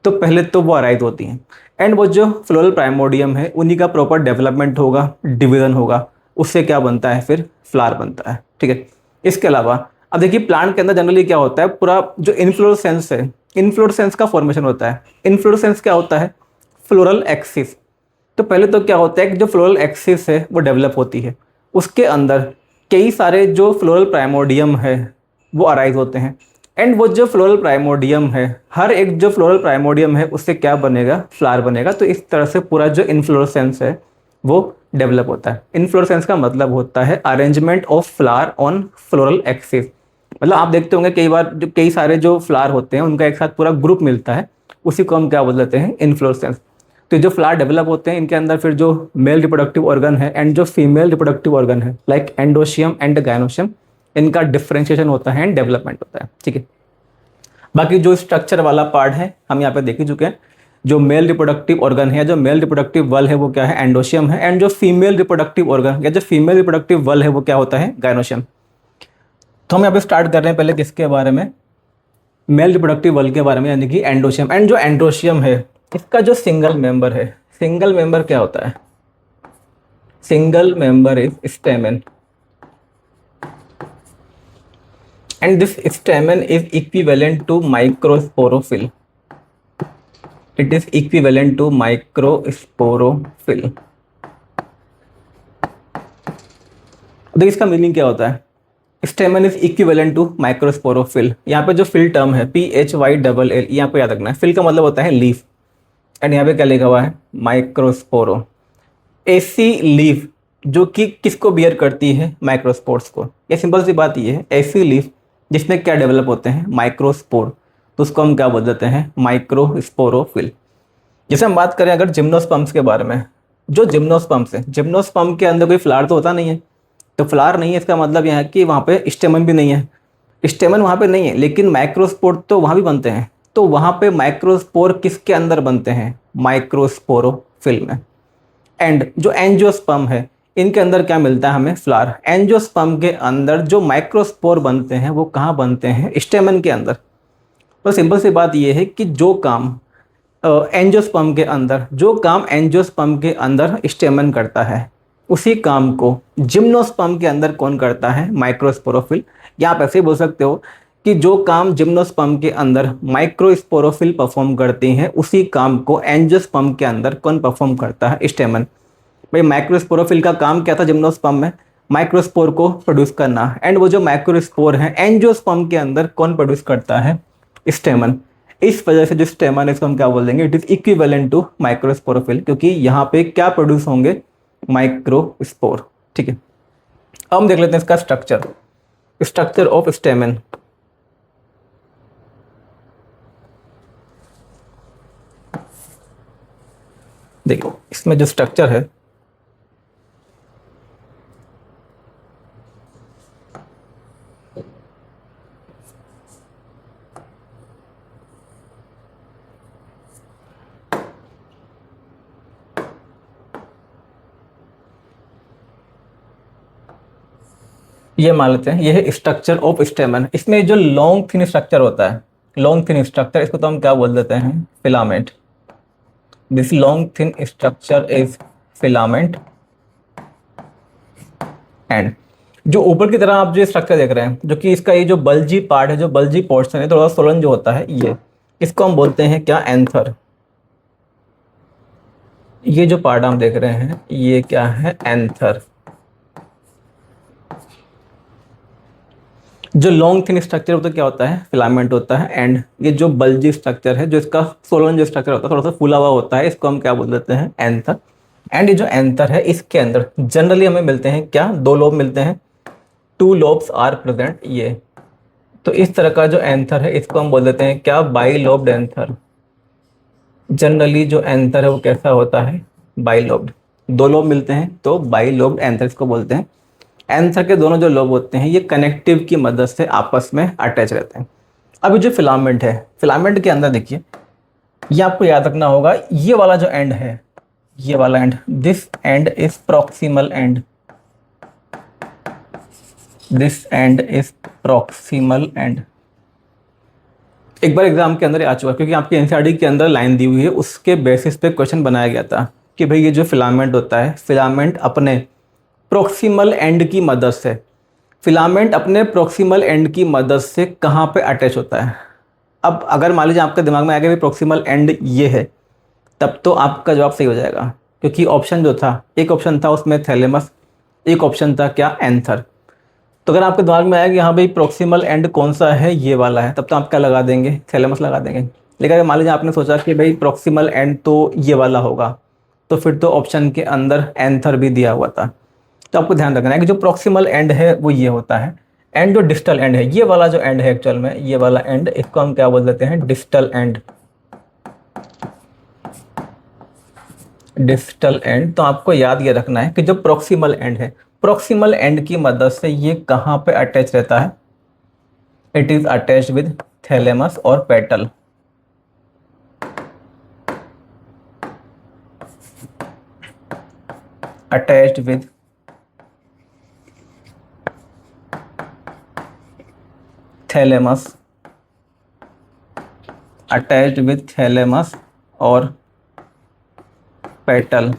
तो पहले तो वो अराइज होती हैं, एंड वो जो फ्लोरल प्राइमोडियम है उन्हीं का प्रॉपर डेवलपमेंट होगा, डिवीजन होगा, उससे क्या बनता है, फिर फ्लावर बनता है। ठीक है। इसके अलावा अब देखिए प्लांट के अंदर जनरली क्या होता है, पूरा जो इन्फ्लोरेसेंस है, इन्फ्लोरेसेंस का फॉर्मेशन होता है। इन्फ्लोरेसेंस क्या होता है, फ्लोरल एक्सिस। तो पहले तो क्या होता है कि जो फ्लोरल एक्सिस है वो डेवलप होती है, उसके अंदर कई सारे जो फ्लोरल प्राइमोडियम है वो अराइज होते हैं, एंड वो जो फ्लोरल प्राइमोडियम है, हर एक जो फ्लोरल प्राइमोडियम है उससे क्या बनेगा, फ्लावर बनेगा। तो इस तरह से पूरा जो इन्फ्लोरेसेंस है वो डेवलप होता है। इन्फ्लोरेसेंस का मतलब होता है arrangement of flower on floral axis. मतलब आप देखते होंगे कई बार जो कई सारे जो फ्लावर होते हैं उनका एक साथ पूरा ग्रुप मिलता है, उसी को हम क्या बोल देते हैं, इन्फ्लोरेसेंस। तो जो फ्लावर डेवलप होते हैं इनके अंदर फिर जो मेल रिप्रोडक्टिव ऑर्गन है एंड जो फीमेल रिप्रोडक्टिव ऑर्गन है, लाइक एंडोशियम एंड गायनोशियम, इनका डिफरेंशिएशन होता है एंड डेवलपमेंट होता है। ठीक है। बाकी जो स्ट्रक्चर वाला पार्ट है हम यहाँ पे देख ही चुके हैं। जो मेल रिप्रोडक्टिव ऑर्गन है, जो मेल रिप्रोडक्टिव वल है वो क्या है, एंडोशियम है, एंड जो फीमेल रिप्रोडक्टिव ऑर्गन या जो फीमेल रिप्रोडक्टिव वल है वो क्या होता है, गायनोशियम। तो हम यहाँ पे स्टार्ट कर रहे हैं पहले किसके बारे में, मेल रिप्रोडक्टिव वल के बारे में, यानी कि एंडोशियम। एंड जो एंडोशियम है इसका जो सिंगल मेंबर है, सिंगल मेंबर क्या होता है, single member is stamen, and this stamen is equivalent to microsporophyll. It is equivalent to microsporophyll. देखिए इसका मीनिंग क्या होता है, stamen is equivalent to microsporophyll. यहाँ पे जो फिल टर्म है PHYLL, यहाँ पे याद रखना है, फिल का मतलब होता है लीफ, एंड यहाँ पे क्या लिखा हुआ है, माइक्रोस्पोरो। ऐसी लीफ जो कि किसको बियर करती है, माइक्रोस्पोर्स को। ये सिंपल सी बात ये है, ऐसी लीफ जिसमें क्या डेवलप होते हैं, माइक्रोस्पोर, तो उसको हम क्या बोल देते हैं, माइक्रोस्पोरोफिल। जैसे हम बात करें अगर जिम्नोस्पर्म्स के बारे में, जो जिम्नोस्पर्म्स है, जिम्नोस्पर्म के अंदर कोई फ्लावर तो होता नहीं है, तो फ्लावर नहीं है इसका मतलब यह है कि वहाँ पे स्टेमन भी नहीं है, स्टेमन वहाँ पे नहीं है, लेकिन माइक्रोस्पोर तो वहाँ भी बनते हैं। तो वहाँ पे माइक्रोस्पोर किसके अंदर बनते हैं, माइक्रोस्पोरोफिल में। एंड जो एंजियोस्पर्म है इनके अंदर क्या मिलता है हमें, फ्लावर। एंजियोस्पर्म के अंदर जो माइक्रोस्पोर बनते हैं वो कहाँ बनते हैं, स्टेमन के अंदर। तो सिंपल सी बात ये है कि जो काम एंजियोस्पर्म के अंदर, जो काम एंजियोस्पर्म के अंदर स्टेमन करता है, उसी काम को जिम्नोस्पर्म के अंदर कौन करता है, माइक्रोस्पोरोफिल। या आप ऐसे बोल सकते हो कि जो काम जिम्नोस्पर्म के अंदर माइक्रोस्पोरोफिल परफॉर्म करते हैं, उसी काम को एंजियोस्पर्म के अंदर कौन परफॉर्म करता है, स्टेमन। भाई माइक्रोस्पोरोफिल का काम क्या था जिम्नोस्पर्म में, माइक्रोस्पोर को प्रोड्यूस करना, एंड वो जो माइक्रोस्पोर है एंजियोस्पर्म के अंदर कौन प्रोड्यूस करता है, स्टेमन। इस वजह से जो स्टेमन है इसको हम क्या बोल देंगे, it is equivalent to microsporophyll, क्योंकि यहाँ पे क्या प्रोड्यूस होंगे, माइक्रोस्पोर। ठीक है। अब हम देख लेते हैं इसका स्ट्रक्चर, स्ट्रक्चर ऑफ स्टेमन। देखो इसमें जो स्ट्रक्चर है, ये मान लेते हैं ये है स्ट्रक्चर ऑफ स्टेमन। इसमें जो लॉन्ग थिन स्ट्रक्चर होता है, लॉन्ग थिन स्ट्रक्चर, इसको तो हम क्या बोल देते हैं, filament. This long thin structure is filament. And जो ऊपर की तरफ आप जो स्ट्रक्चर देख रहे हैं, जो कि इसका ये जो बल्जी पार्ट है, जो बल्जी पोर्शन है, थोड़ा सोलन जो होता है, ये इसको हम बोलते हैं क्या, एंथर। ये जो पार्ट हम देख रहे हैं ये क्या है, एंथर। जो लॉन्ग थिन स्ट्रक्चर होता है क्या होता है, फिलामेंट होता है। एंड ये जो बल्जी स्ट्रक्चर है, जो इसका सोलन जो स्ट्रक्चर होता है, थोड़ा सा फूला हुआ होता है, इसको हम क्या बोल देते हैं, एंथर। एंड ये जो एंथर है इसके अंदर जनरली हमें मिलते हैं क्या, दो लोब मिलते हैं, 2 लोब्स आर प्रेजेंट। ये तो इस तरह का जो एंथर है इसको हम बोल देते हैं क्या, बाइलोब्ड एंथर। जनरली जो एंथर है वो कैसा होता है, बाइलोब्ड। दो लोब मिलते हैं तो बाइलोब्ड एंथर इसको बोलते हैं। एंथर के दोनों जो लोब होते हैं ये कनेक्टिव की मदद से आपस में अटैच रहते हैं। अभी जो फिलामेंट है, फिलामेंट के अंदर देखिए, ये आपको याद रखना होगा, ये वाला जो एंड है, ये वाला and, this and is proximal and, this and is proximal and. एक बार एग्जाम के अंदर आ चुका, क्योंकि आपके एनसीईआरटी के अंदर लाइन दी हुई है, उसके बेसिस पे क्वेश्चन बनाया गया था कि भाई ये जो फिलामेंट होता है, फिलामेंट अपने प्रॉक्सिमल एंड की मदद से, फिलामेंट अपने प्रॉक्सिमल एंड की मदद से कहाँ पे अटैच होता है। अब अगर मान लीजिए आपके दिमाग में आ गया भाई प्रॉक्सिमल एंड ये है, तब तो आपका जवाब सही हो जाएगा, क्योंकि ऑप्शन जो था, एक ऑप्शन था उसमें थैलेमस, एक ऑप्शन था क्या, एंथर। तो अगर आपके दिमाग में आया कि हाँ भाई प्रॉक्सिमल एंड कौन सा है, ये वाला है, तब तो आप क्या लगा देंगे, थैलेमस लगा देंगे। लेकिन अगर मान लीजिए आपने सोचा कि भाई प्रॉक्सिमल एंड तो ये वाला होगा, तो फिर तो ऑप्शन के अंदर एंथर भी दिया हुआ था। तो आपको ध्यान रखना है कि जो प्रॉक्सिमल एंड है वो ये होता है, एंड जो डिस्टल एंड है, ये वाला जो एंड है एक्चुअल में, ये वाला एंड, इसको हम क्या बोल देते हैं, डिस्टल एंड। Distal end. तो आपको याद ये रखना है कि जो प्रॉक्सिमल एंड है, प्रॉक्सिमल एंड की मदद से ये कहाँ पे अटैच रहता है, it is attached with thalamus और petal. Attached with thalamus, attached with thalamus और पेटल।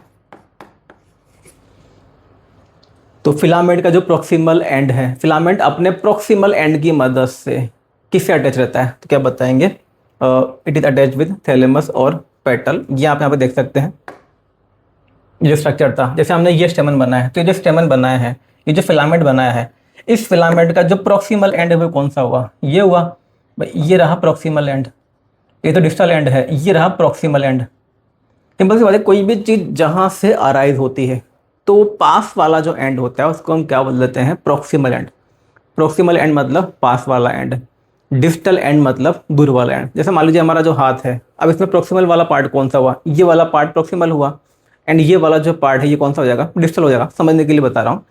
तो फिलामेंट का जो प्रॉक्सिमल एंड है, फिलामेंट अपने प्रॉक्सिमल एंड की मदद से किससे अटैच रहता है, तो क्या बताएंगे, it is attach with thalamus और पेटल। ये आप यहाँ पे देख सकते हैं, ये स्ट्रक्चर था, जैसे हमने ये स्टेमन बनाया है, तो ये जो स्टेमन बनाया है, ये जो फिलामेंट बनाया है, इस फिलामेंट का जो प्रॉक्सिमल एंड है वो कौन सा हुआ, ये हुआ भाई, ये रहा प्रॉक्सिमल एंड। ये तो डिस्टल एंड है, ये रहा प्रॉक्सिमल एंड। सिंपल सी बात है, कोई भी चीज़ जहाँ से अराइज होती है, तो पास वाला जो एंड होता है उसको हम क्या बोल देते हैं, प्रॉक्सिमल एंड। प्रॉक्सिमल एंड मतलब पास वाला एंड, डिस्टल एंड मतलब दूर वाला एंड। जैसे मान लीजिए हमारा जो हाथ है, अब इसमें प्रॉक्सिमल वाला पार्ट कौन सा हुआ, ये वाला पार्ट प्रॉक्सिमल हुआ, एंड ये वाला जो पार्ट है ये कौन सा हो जाएगा, डिस्टल हो जाएगा। समझने के लिए बता रहा हूँ।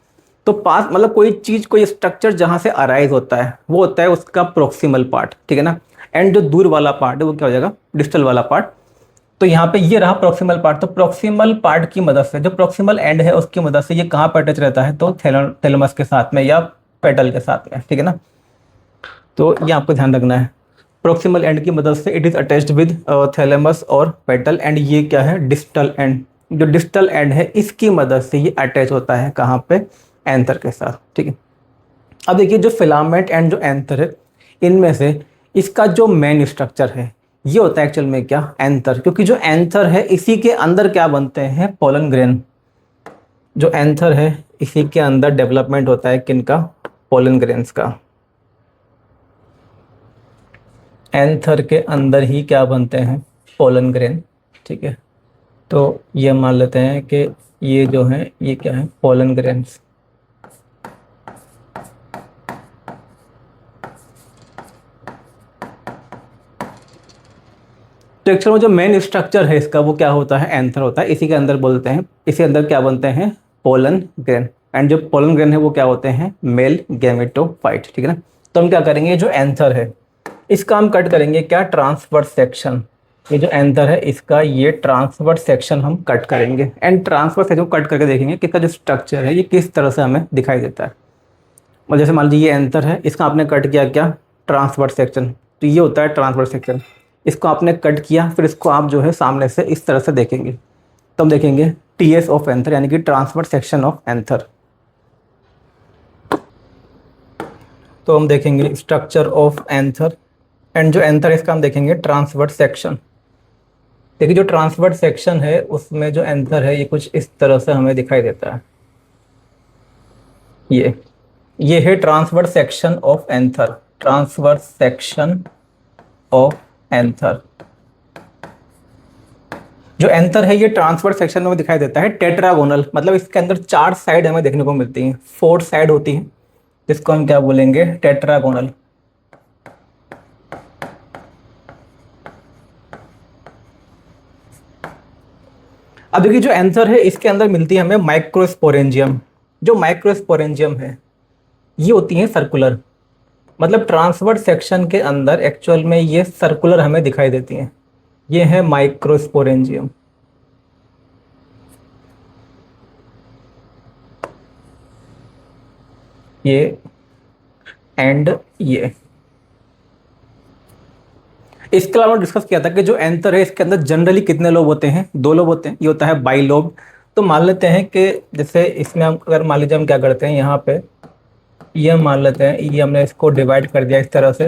तो पास मतलब कोई चीज़, कोई स्ट्रक्चर जहाँ से अराइज होता है वो होता है उसका प्रॉक्सिमल पार्ट, ठीक है ना। एंड जो दूर वाला पार्ट है वो क्या हो जाएगा, डिस्टल वाला पार्ट। तो यहाँ पे ये रहा प्रॉक्सिमल पार्ट। तो प्रॉक्सिमल पार्ट की मदद से, जो प्रॉक्सिमल एंड है उसकी मदद से ये कहाँ पर अटैच रहता है, तो थैलेमस के साथ में या पेटल के साथ में, ठीक है ना। तो ये आपको ध्यान रखना है, प्रॉक्सिमल एंड की मदद से it is attached with thalamus और पेटल। एंड ये क्या है, डिस्टल एंड। जो डिस्टल एंड है इसकी मदद से ये अटैच होता है कहाँ पे, एंथर के साथ, ठीक है। अब देखिए जो फिलामेंट एंड जो एंथर है, इनमें से इसका जो मेन स्ट्रक्चर है ये होता है एक्चुअल में क्या, एंथर। क्योंकि जो एंथर है इसी के अंदर क्या बनते हैं, पोलन ग्रेन। जो एंथर है इसी के अंदर डेवलपमेंट होता है किनका, पोलन ग्रेन्स का। एंथर के अंदर ही क्या बनते हैं, पोलन ग्रेन, ठीक है। तो ये मान लेते हैं कि ये जो है ये क्या है, पोलन ग्रेन्स। तो एक्चुअल में जो मेन स्ट्रक्चर है इसका वो क्या होता है, एंथर होता है। इसी के अंदर बोलते हैं, इसी अंदर क्या बनते हैं, पोलन ग्रेन। एंड जो पोलन ग्रेन है वो क्या होते हैं, मेल गैमेटोफाइट, ठीक है ना। तो हम क्या करेंगे, जो एंथर है इसका हम कट करेंगे क्या, ट्रांसवर्स सेक्शन। ये जो एंथर है इसका ये ट्रांसवर्स सेक्शन हम कट करेंगे। एंड ट्रांसवर्स सेक्शन कट करके देखेंगे कि इसका जो स्ट्रक्चर है ये किस तरह से हमें दिखाई देता है। और जैसे मान लीजिए ये एंथर है, इसका आपने कट किया क्या, ट्रांसवर्स सेक्शन। तो ये होता है ट्रांसवर्स सेक्शन। इसको आपने कट किया, फिर इसको आप जो है सामने से इस तरह से देखेंगे, तो हम देखेंगे टीएस ऑफ एंथर, यानी कि ट्रांसवर्स सेक्शन ऑफ एंथर। तो हम देखेंगे स्ट्रक्चर ऑफ एंथर, एंड जो एंथर है इसका हम देखेंगे ट्रांसवर्स सेक्शन। देखिए जो ट्रांसवर्स सेक्शन है उसमें जो एंथर है ये कुछ इस तरह से हमें दिखाई देता है। ये है transverse section of anther, transverse section of anther. जो एंथर है ये ट्रांसवर्स सेक्शन में दिखाई देता है टेट्रागोनल, मतलब इसके अंदर 4 साइड हमें देखने को मिलती हैं, 4 साइड होती हैं, जिसको हम क्या बोलेंगे, टेट्रागोनल। अब देखिए जो आंसर है इसके अंदर मिलती है हमें माइक्रोस्पोरेंजियम। जो माइक्रोस्पोरेंजियम है ये होती है सर्कुलर, मतलब ट्रांसवर्स सेक्शन के अंदर एक्चुअल में ये सर्कुलर हमें दिखाई देती हैं। ये है माइक्रोस्पोरेंजियम। ये एंड ये। इसके अलावा डिस्कस किया था कि जो एंथर है इसके अंदर जनरली कितने लोब होते हैं, 2 लोब होते हैं। ये होता है बाइलोब। तो मान लेते हैं कि जैसे इसमें हम अगर मान लीजिए हम क्या करते हैं यहाँ पे ये हम मान लेते हैं ये हमने इसको डिवाइड कर दिया इस तरह से।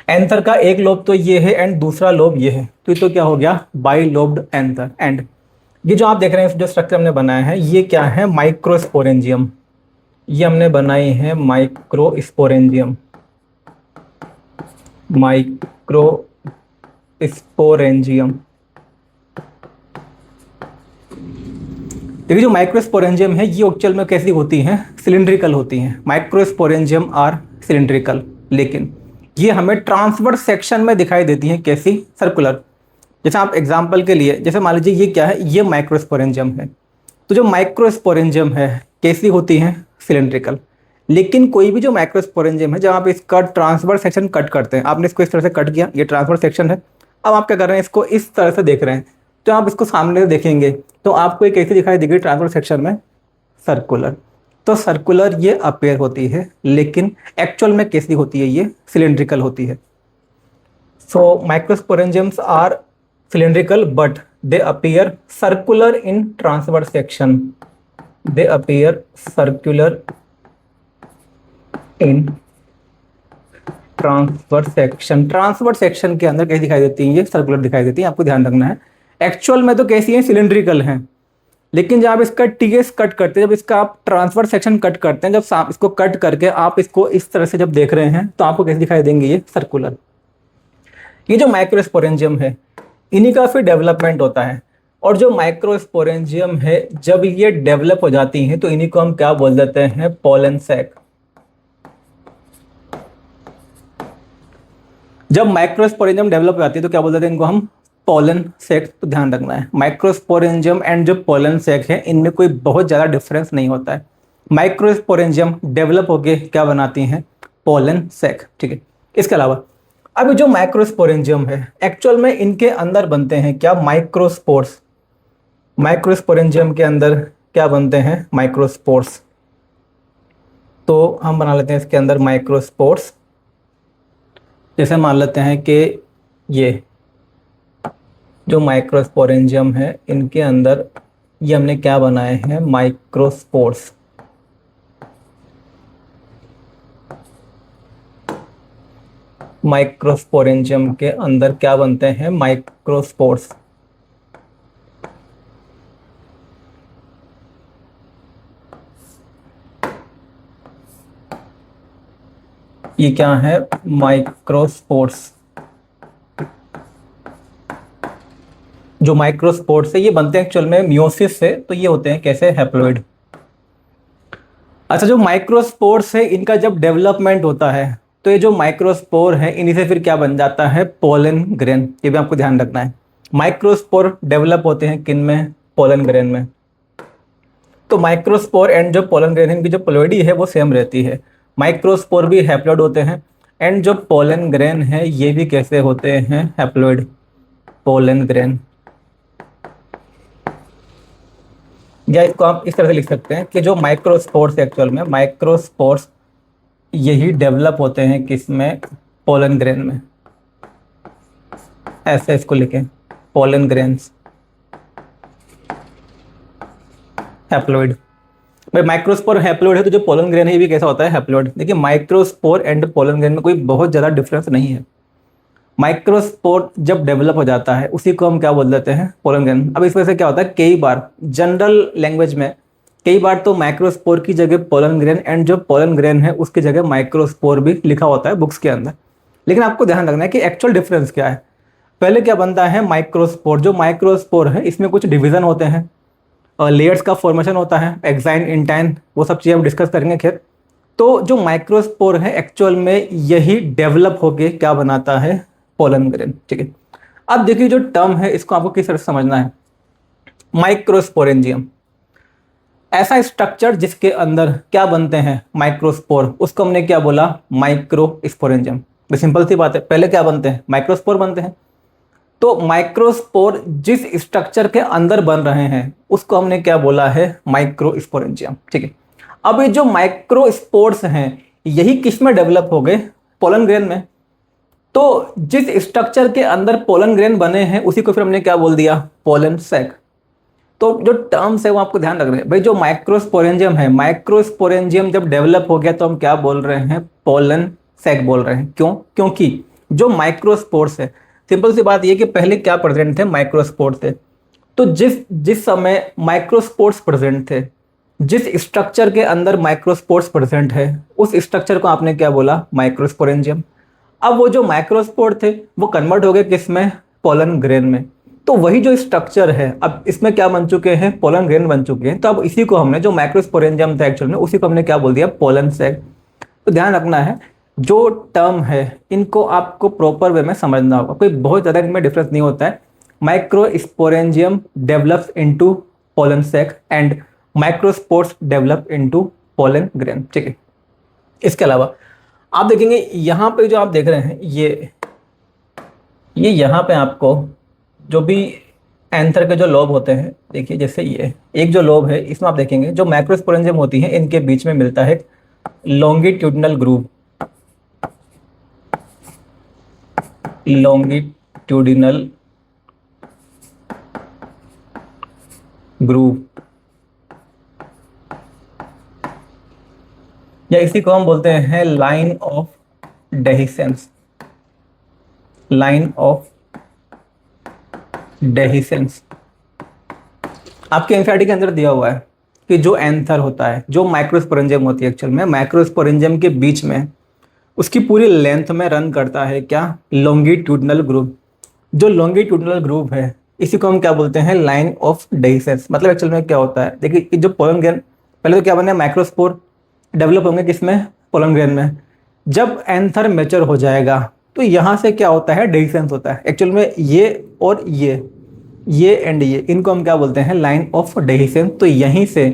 एंथर का एक लोब तो ये है एंड दूसरा लोब ये है, तो ये तो क्या हो गया बाइलोब्ड एंथर। एंड ये जो आप देख रहे हैं जो स्ट्रक्चर हमने बनाया है ये क्या है माइक्रोस्पोरेंजियम। ये हमने बनाई है माइक्रोस्पोरेंजियम। माइक्रोस्पोरेंजियम। देखिए जो माइक्रोस्पोरेंजियम है ये एक्चुअल में कैसी होती हैं, सिलिंड्रिकल होती हैं। माइक्रोस्पोरेंजियम आर सिलिंड्रिकल, लेकिन ये हमें ट्रांसवर्स सेक्शन में दिखाई देती हैं कैसी, सर्कुलर। जैसे आप एग्जांपल के लिए जैसे मान लीजिए ये क्या है, ये माइक्रोस्पोरेंजियम है। तो जो माइक्रोस्पोरेंजियम है कैसी होती हैं, सिलिंड्रिकल। लेकिन कोई भी जो माइक्रोस्पोरेंजियम है जब आप इसका ट्रांसवर्स सेक्शन कट करते हैं, आपने इसको इस तरह से कट किया, ये ट्रांसवर्स सेक्शन है। अब आप क्या कर रहे हैं, इसको इस तरह से देख रहे हैं, तो आप इसको सामने से देखेंगे तो आपको ये कैसी दिखाई देगी ट्रांसवर्स सेक्शन में, सर्कुलर। तो सर्कुलर ये अपेयर होती है, लेकिन एक्चुअल में कैसी होती है, ये सिलिंड्रिकल होती है। So microsporangiums are cylindrical but they appear circular in transverse section. They appear circular in transverse section. Transverse section के अंदर कैसी दिखाई देती है, ये सर्कुलर दिखाई देती है, आपको ध्यान रखना है। एक्चुअल में तो कैसी है, सिलिंड्रिकल हैं, लेकिन जब आप इसका टीएस कट करते हैं, जब इसका आप ट्रांसवर्स सेक्शन कट करते हैं, जब इसको कट करके आप इसको इस तरह से जब देख रहे हैं तो आपको कैसे दिखाई देंगे, ये सर्कुलर। ये जो माइक्रोस्पोरेंजियम है इन्हीं का फिर डेवलपमेंट होता है। और जो माइक्रोस्पोरेंजियम है जब ये डेवलप हो जाती हैं तो इन्हीं को हम क्या बोल देते हैं, पोलन सैक। जब माइक्रोस्पोरेंजियम डेवलप हो जाती है तो क्या बोल देते हैं इनको हम, पोलन सैक। तो ध्यान रखना है माइक्रोस्पोरेंजियम एंड जो पोलन सैक है इनमें कोई बहुत ज़्यादा डिफरेंस नहीं होता है। माइक्रोस्पोरेंजियम डेवलप होके क्या बनाती हैं, पोलन सैक, ठीक है। इसके अलावा अब जो माइक्रोस्पोरेंजियम है एक्चुअल में इनके अंदर बनते हैं क्या, माइक्रोस्पोर्स। माइक्रोस्पोरेंजियम के अंदर क्या बनते हैं, माइक्रोस्पोर्स। तो हम बना लेते हैं इसके अंदर माइक्रोस्पोर्स। जैसे मान लेते हैं कि ये जो माइक्रोस्पोरेंजियम है इनके अंदर ये हमने क्या बनाए हैं, माइक्रोस्पोर्स। माइक्रोस्पोरेंजियम के अंदर क्या बनते हैं, माइक्रोस्पोर्स। ये क्या है, माइक्रोस्पोर्स। जो माइक्रोस्पोर्स है ये बनते हैं एक्चुअल में मियोसिस से, तो ये होते हैं कैसे, हैप्लोइड। अच्छा जो माइक्रोस्पोर्स है इनका जब डेवलपमेंट होता है तो ये जो माइक्रोस्पोर है इन्हीं से फिर क्या बन जाता है, पोलन ग्रेन। ये भी आपको ध्यान रखना है। माइक्रोस्पोर डेवलप होते हैं किन में, पोलन ग्रेन में। तो माइक्रोस्पोर एंड जो पोलन ग्रेन इनकी जो पोलोइडी है वो सेम रहती है। माइक्रोस्पोर भी हैप्लोइड होते हैं एंड जो पोलन ग्रेन है ये भी कैसे होते हैं, हैप्लोइड, पोलन ग्रेन। या इसको आप इस तरह से लिख सकते हैं कि जो माइक्रोस्पोर्स एक्चुअल में, माइक्रोस्पोर्स यही डेवलप होते हैं किसमें, पोलन ग्रेन में। ऐसे इसको लिखें, पोलन ग्रेन्स, हैप्लोइड। भाई माइक्रोस्पोर हैप्लोइड है तो जो पोलन ग्रेन है ये भी कैसा होता है, हैप्लोइड। देखिए माइक्रोस्पोर एंड पोलन ग्रेन में कोई बहुत ज़्यादा डिफरेंस नहीं है। माइक्रोस्पोर जब डेवलप हो जाता है उसी को हम क्या बोल देते हैं, पोलन ग्रेन। अब इस वजह से क्या होता है, कई बार जनरल लैंग्वेज में कई बार तो माइक्रोस्पोर की जगह पोलन ग्रेन एंड जो पोलन ग्रेन है उसकी जगह माइक्रोस्पोर भी लिखा होता है बुक्स के अंदर। लेकिन आपको ध्यान रखना है कि एक्चुअल डिफरेंस क्या है। पहले क्या बनता है, माइक्रोस्पोर। जो माइक्रोस्पोर है इसमें कुछ डिवीजन होते हैं और लेयर्स का फॉर्मेशन होता है, एक्साइन, इंटाइन, वो सब चीज़ें हम डिस्कस करेंगे खैर। तो जो माइक्रोस्पोर है एक्चुअल में यही डेवलप होके क्या बनाता है, पोलन ग्रेन, ठीक है। अब देखिए जो टर्म है इसको आपको किस तरह से समझना है। माइक्रोस्पोरेंजियम, ऐसा स्ट्रक्चर जिसके अंदर क्या बनते हैं, माइक्रोस्पोर, उसको हमने क्या बोला, माइक्रोस्पोरेंजियम। तो सिंपल सी बात है, पहले क्या बनते हैं, माइक्रोस्पोर बनते हैं। तो माइक्रोस्पोर जिस स्ट्रक्चर के अंदर बन रहे हैं उसको हमने क्या बोला है, माइक्रोस्पोरेंजियम। ठीक है, अब ये जो माइक्रोस्पोर्स हैं यही किस में डेवलप हो गए, पोलन ग्रेन में। तो जिस स्ट्रक्चर के अंदर पोलन ग्रेन बने हैं उसी को फिर हमने क्या बोल दिया, पोलन सैक। तो जो टर्म्स है वो आपको ध्यान रख रहे हैं भाई। जो माइक्रोस्पोरेंजियम है, माइक्रोस्पोरेंजियम जब डेवलप हो गया तो हम क्या बोल रहे हैं, पोलन सैक बोल रहे हैं। क्यों, क्योंकि जो माइक्रोस्पोर्स है, सिंपल सी बात ये कि पहले क्या प्रेजेंट थे, माइक्रोस्पोर थे। तो जिस जिस समय माइक्रोस्पोर्स प्रेजेंट थे, जिस स्ट्रक्चर के अंदर माइक्रोस्पोर्स प्रेजेंट है उस स्ट्रक्चर को आपने क्या बोला, माइक्रोस्पोरेंजियम। अब वो जो माइक्रोस्पोर थे वो कन्वर्ट हो गए किस में, पोलन ग्रेन में। तो वही जो स्ट्रक्चर है अब इसमें क्या बन चुके हैं, पोलन ग्रेन बन चुके हैं। तो अब इसी को हमने, जो माइक्रोस्पोरेंजियम था एक्चुअल में, उसी को हमने क्या बोल दिया, पोलन सैक। तो ध्यान रखना है, जो टर्म है इनको आपको प्रॉपर वे में समझना होगा, कोई बहुत ज़्यादा इनमें डिफरेंस नहीं होता है। Microsporangium develops into pollen sac and microspores develop into pollen grain. ठीक है, इसके अलावा आप देखेंगे यहाँ पे जो आप देख रहे हैं ये यहाँ पे आपको जो भी एंथर के जो लोब होते हैं, देखिए जैसे ये एक जो लोब है इसमें आप देखेंगे जो माइक्रोस्पोरेंजियम होती है इनके बीच में मिलता है लॉन्गिट्यूडिनल ग्रूव, लॉन्गिट्यूडिनल ग्रूव, या इसी को हम बोलते हैं line of dehiscence, line of dehiscence. आपके एनसीईआरटी के अंदर दिया हुआ है कि जो एंथर होता है, जो माइक्रोस्पोरेंजियम होती है एक्चुअल में, माइक्रोस्पोरेंजियम के बीच में उसकी पूरी लेंथ में रन करता है क्या, लॉन्गिट्यूडिनल ग्रूव। जो लॉन्गिट्यूडिनल ग्रूव है इसी को हम क्या बोलते हैं, लाइन ऑफ डेहिसेंस। मतलब एक्चुअल में क्या होता है, देखिए जो पोलन ग्रेन, पहले तो क्या बने, माइक्रोस्पोर डेवलप होंगे किसमें, पोलन ग्रेन में। जब एंथर मैच्योर हो जाएगा तो यहाँ से क्या होता है, डेहिसेंस होता है। एक्चुअल में ये और ये एंड ये, इनको हम क्या बोलते हैं, लाइन ऑफ डेहिसेंस। तो यहीं से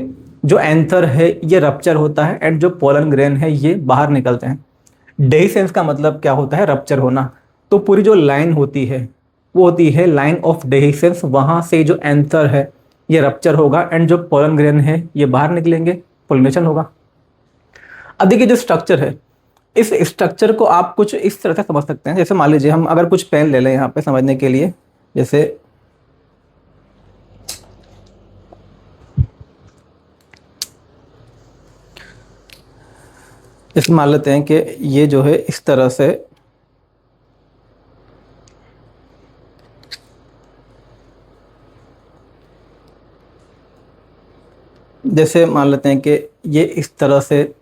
जो एंथर है ये रप्चर होता है एंड जो पोलन ग्रेन है ये बाहर निकलते हैं। डेहिसेंस का मतलब क्या होता है, रप्चर होना। तो पूरी जो लाइन होती है वो होती है लाइन ऑफ डेहिसेंस। वहाँ से जो एंथर है ये रप्चर होगा एंड जो पोलन ग्रेन है ये बाहर निकलेंगे, पोलिनेशन होगा। अब देखिए जो स्ट्रक्चर है, इस स्ट्रक्चर को आप कुछ इस तरह से समझ सकते हैं। जैसे मान लीजिए हम अगर कुछ पेन ले लें यहाँ पे समझने के लिए, जैसे मान लेते हैं कि ये जो है इस तरह से, जैसे मान लेते हैं कि ये इस तरह से,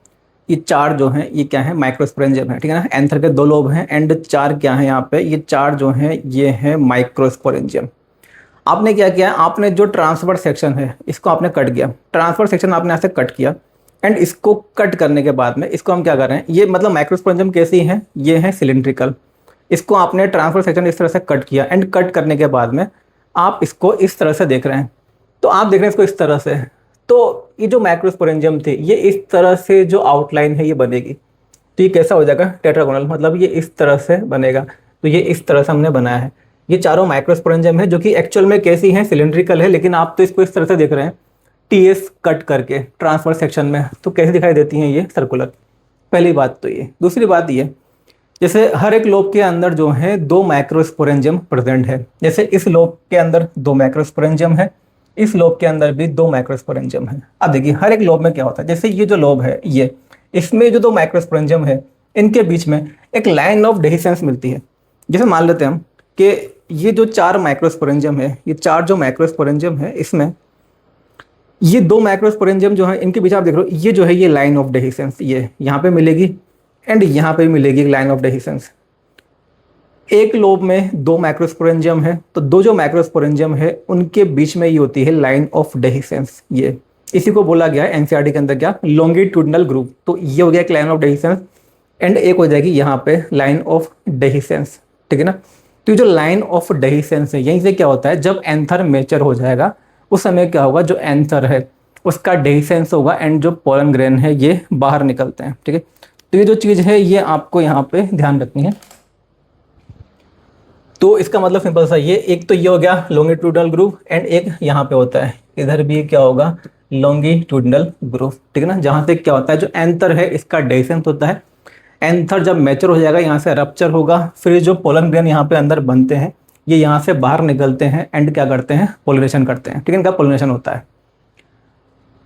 ये चार जो हैं ये क्या है, माइक्रोस्पोरेंजियम है, ठीक है ना। एंथर के दो लोब हैं एंड चार क्या है यहाँ पे, ये चार जो हैं ये हैं माइक्रोस्पोरेंजियम। आपने क्या किया, आपने जो ट्रांसवर्स सेक्शन है इसको आपने कट किया, ट्रांसवर्स सेक्शन आपने यहाँ से कट किया एंड इसको कट करने के बाद में इसको हम क्या कर रहे हैं, ये मतलब माइक्रोस्पोरेंजियम कैसी हैं, ये है सिलिंड्रिकल। इसको आपने ट्रांसवर्स सेक्शन इस तरह से कट किया एंड कट करने के बाद में आप इसको इस तरह से देख रहे हैं। तो आप देख रहे हैं इसको इस तरह से, तो ये जो माइक्रोस्पोरेंजियम थे ये इस तरह से जो आउटलाइन है ये बनेगी। तो ये कैसा हो जाएगा, टेट्रागोनल, मतलब ये इस तरह से बनेगा। तो ये इस तरह से हमने बनाया है। ये चारों माइक्रोस्पोरेंजियम है जो कि एक्चुअल में कैसी हैं, सिलिंड्रिकल है, लेकिन आप तो इसको इस तरह से देख रहे हैं टीएस कट करके ट्रांसवर्स सेक्शन में, तो कैसे दिखाई देती हैं ये, सर्कुलर। पहली बात तो ये। दूसरी बात ये, जैसे हर एक लोब के अंदर जो है दो माइक्रोस्पोरेंजियम प्रेजेंट है। जैसे इस लोब के अंदर दो माइक्रोस्पोरेंजियम है, इस लोब के अंदर भी दो माइक्रोस्पोरेंजियम है। अब देखिए हर एक लोब में क्या होता है, जैसे ये जो लोब है ये, इसमें जो दो माइक्रोस्पोरेंजियम है इनके बीच में एक लाइन ऑफ डेहिसेंस मिलती है। जैसे मान लेते हैं हम कि ये जो चार माइक्रोस्पोरेंजियम है, ये चार जो माइक्रोस्पोरेंजियम है इसमें ये दो माइक्रोस्पोरेंजियम जो है इनके बीच आप देख रहे हो ये जो है ये लाइन ऑफ डेहिसेंस, ये यहाँ पे मिलेगी एंड यहाँ पे भी मिलेगी लाइन ऑफ डेहिसेंस। एक लोब में दो माइक्रोस्पोरेंजियम है, तो दो जो माइक्रोस्पोरेंजियम है उनके बीच में ये होती है लाइन ऑफ डेहिसेंस। ये इसी को बोला गया है एनसीईआरटी के अंदर क्या, लॉन्गिट्यूडिनल ग्रुप। तो ये हो गया एक लाइन ऑफ डेहिसेंस एंड एक हो जाएगी यहाँ पे लाइन ऑफ डेहिसेंस, ठीक है ना। तो ये जो लाइन ऑफ डेहिसेंस है यहीं से क्या होता है, जब एंथर मैच्योर हो जाएगा उस समय क्या होगा, जो एंथर है उसका डेhiscence होगा एंड जो पोलन ग्रेन है ये बाहर निकलते हैं। ठीक है, तो ये जो चीज़ है ये आपको यहाँ पे ध्यान रखनी है। तो इसका मतलब सिंपल सा, ये एक तो ये हो गया लॉन्गिट्यूडनल ग्रूव एंड एक यहाँ पे होता है, इधर भी क्या होगा, लॉन्गिट्यूडनल ग्रूव। ठीक है ना, जहाँ से क्या होता है, जो एंथर है इसका डेhiscence होता है। एंथर जब मैच्योर हो जाएगा यहाँ से रप्चर होगा, फिर जो पोलन ग्रेन यहाँ पे अंदर बनते हैं ये यहाँ से बाहर निकलते हैं एंड क्या करते हैं, पोलिनेशन करते हैं। ठीक है, इनका पोलिनेशन होता है।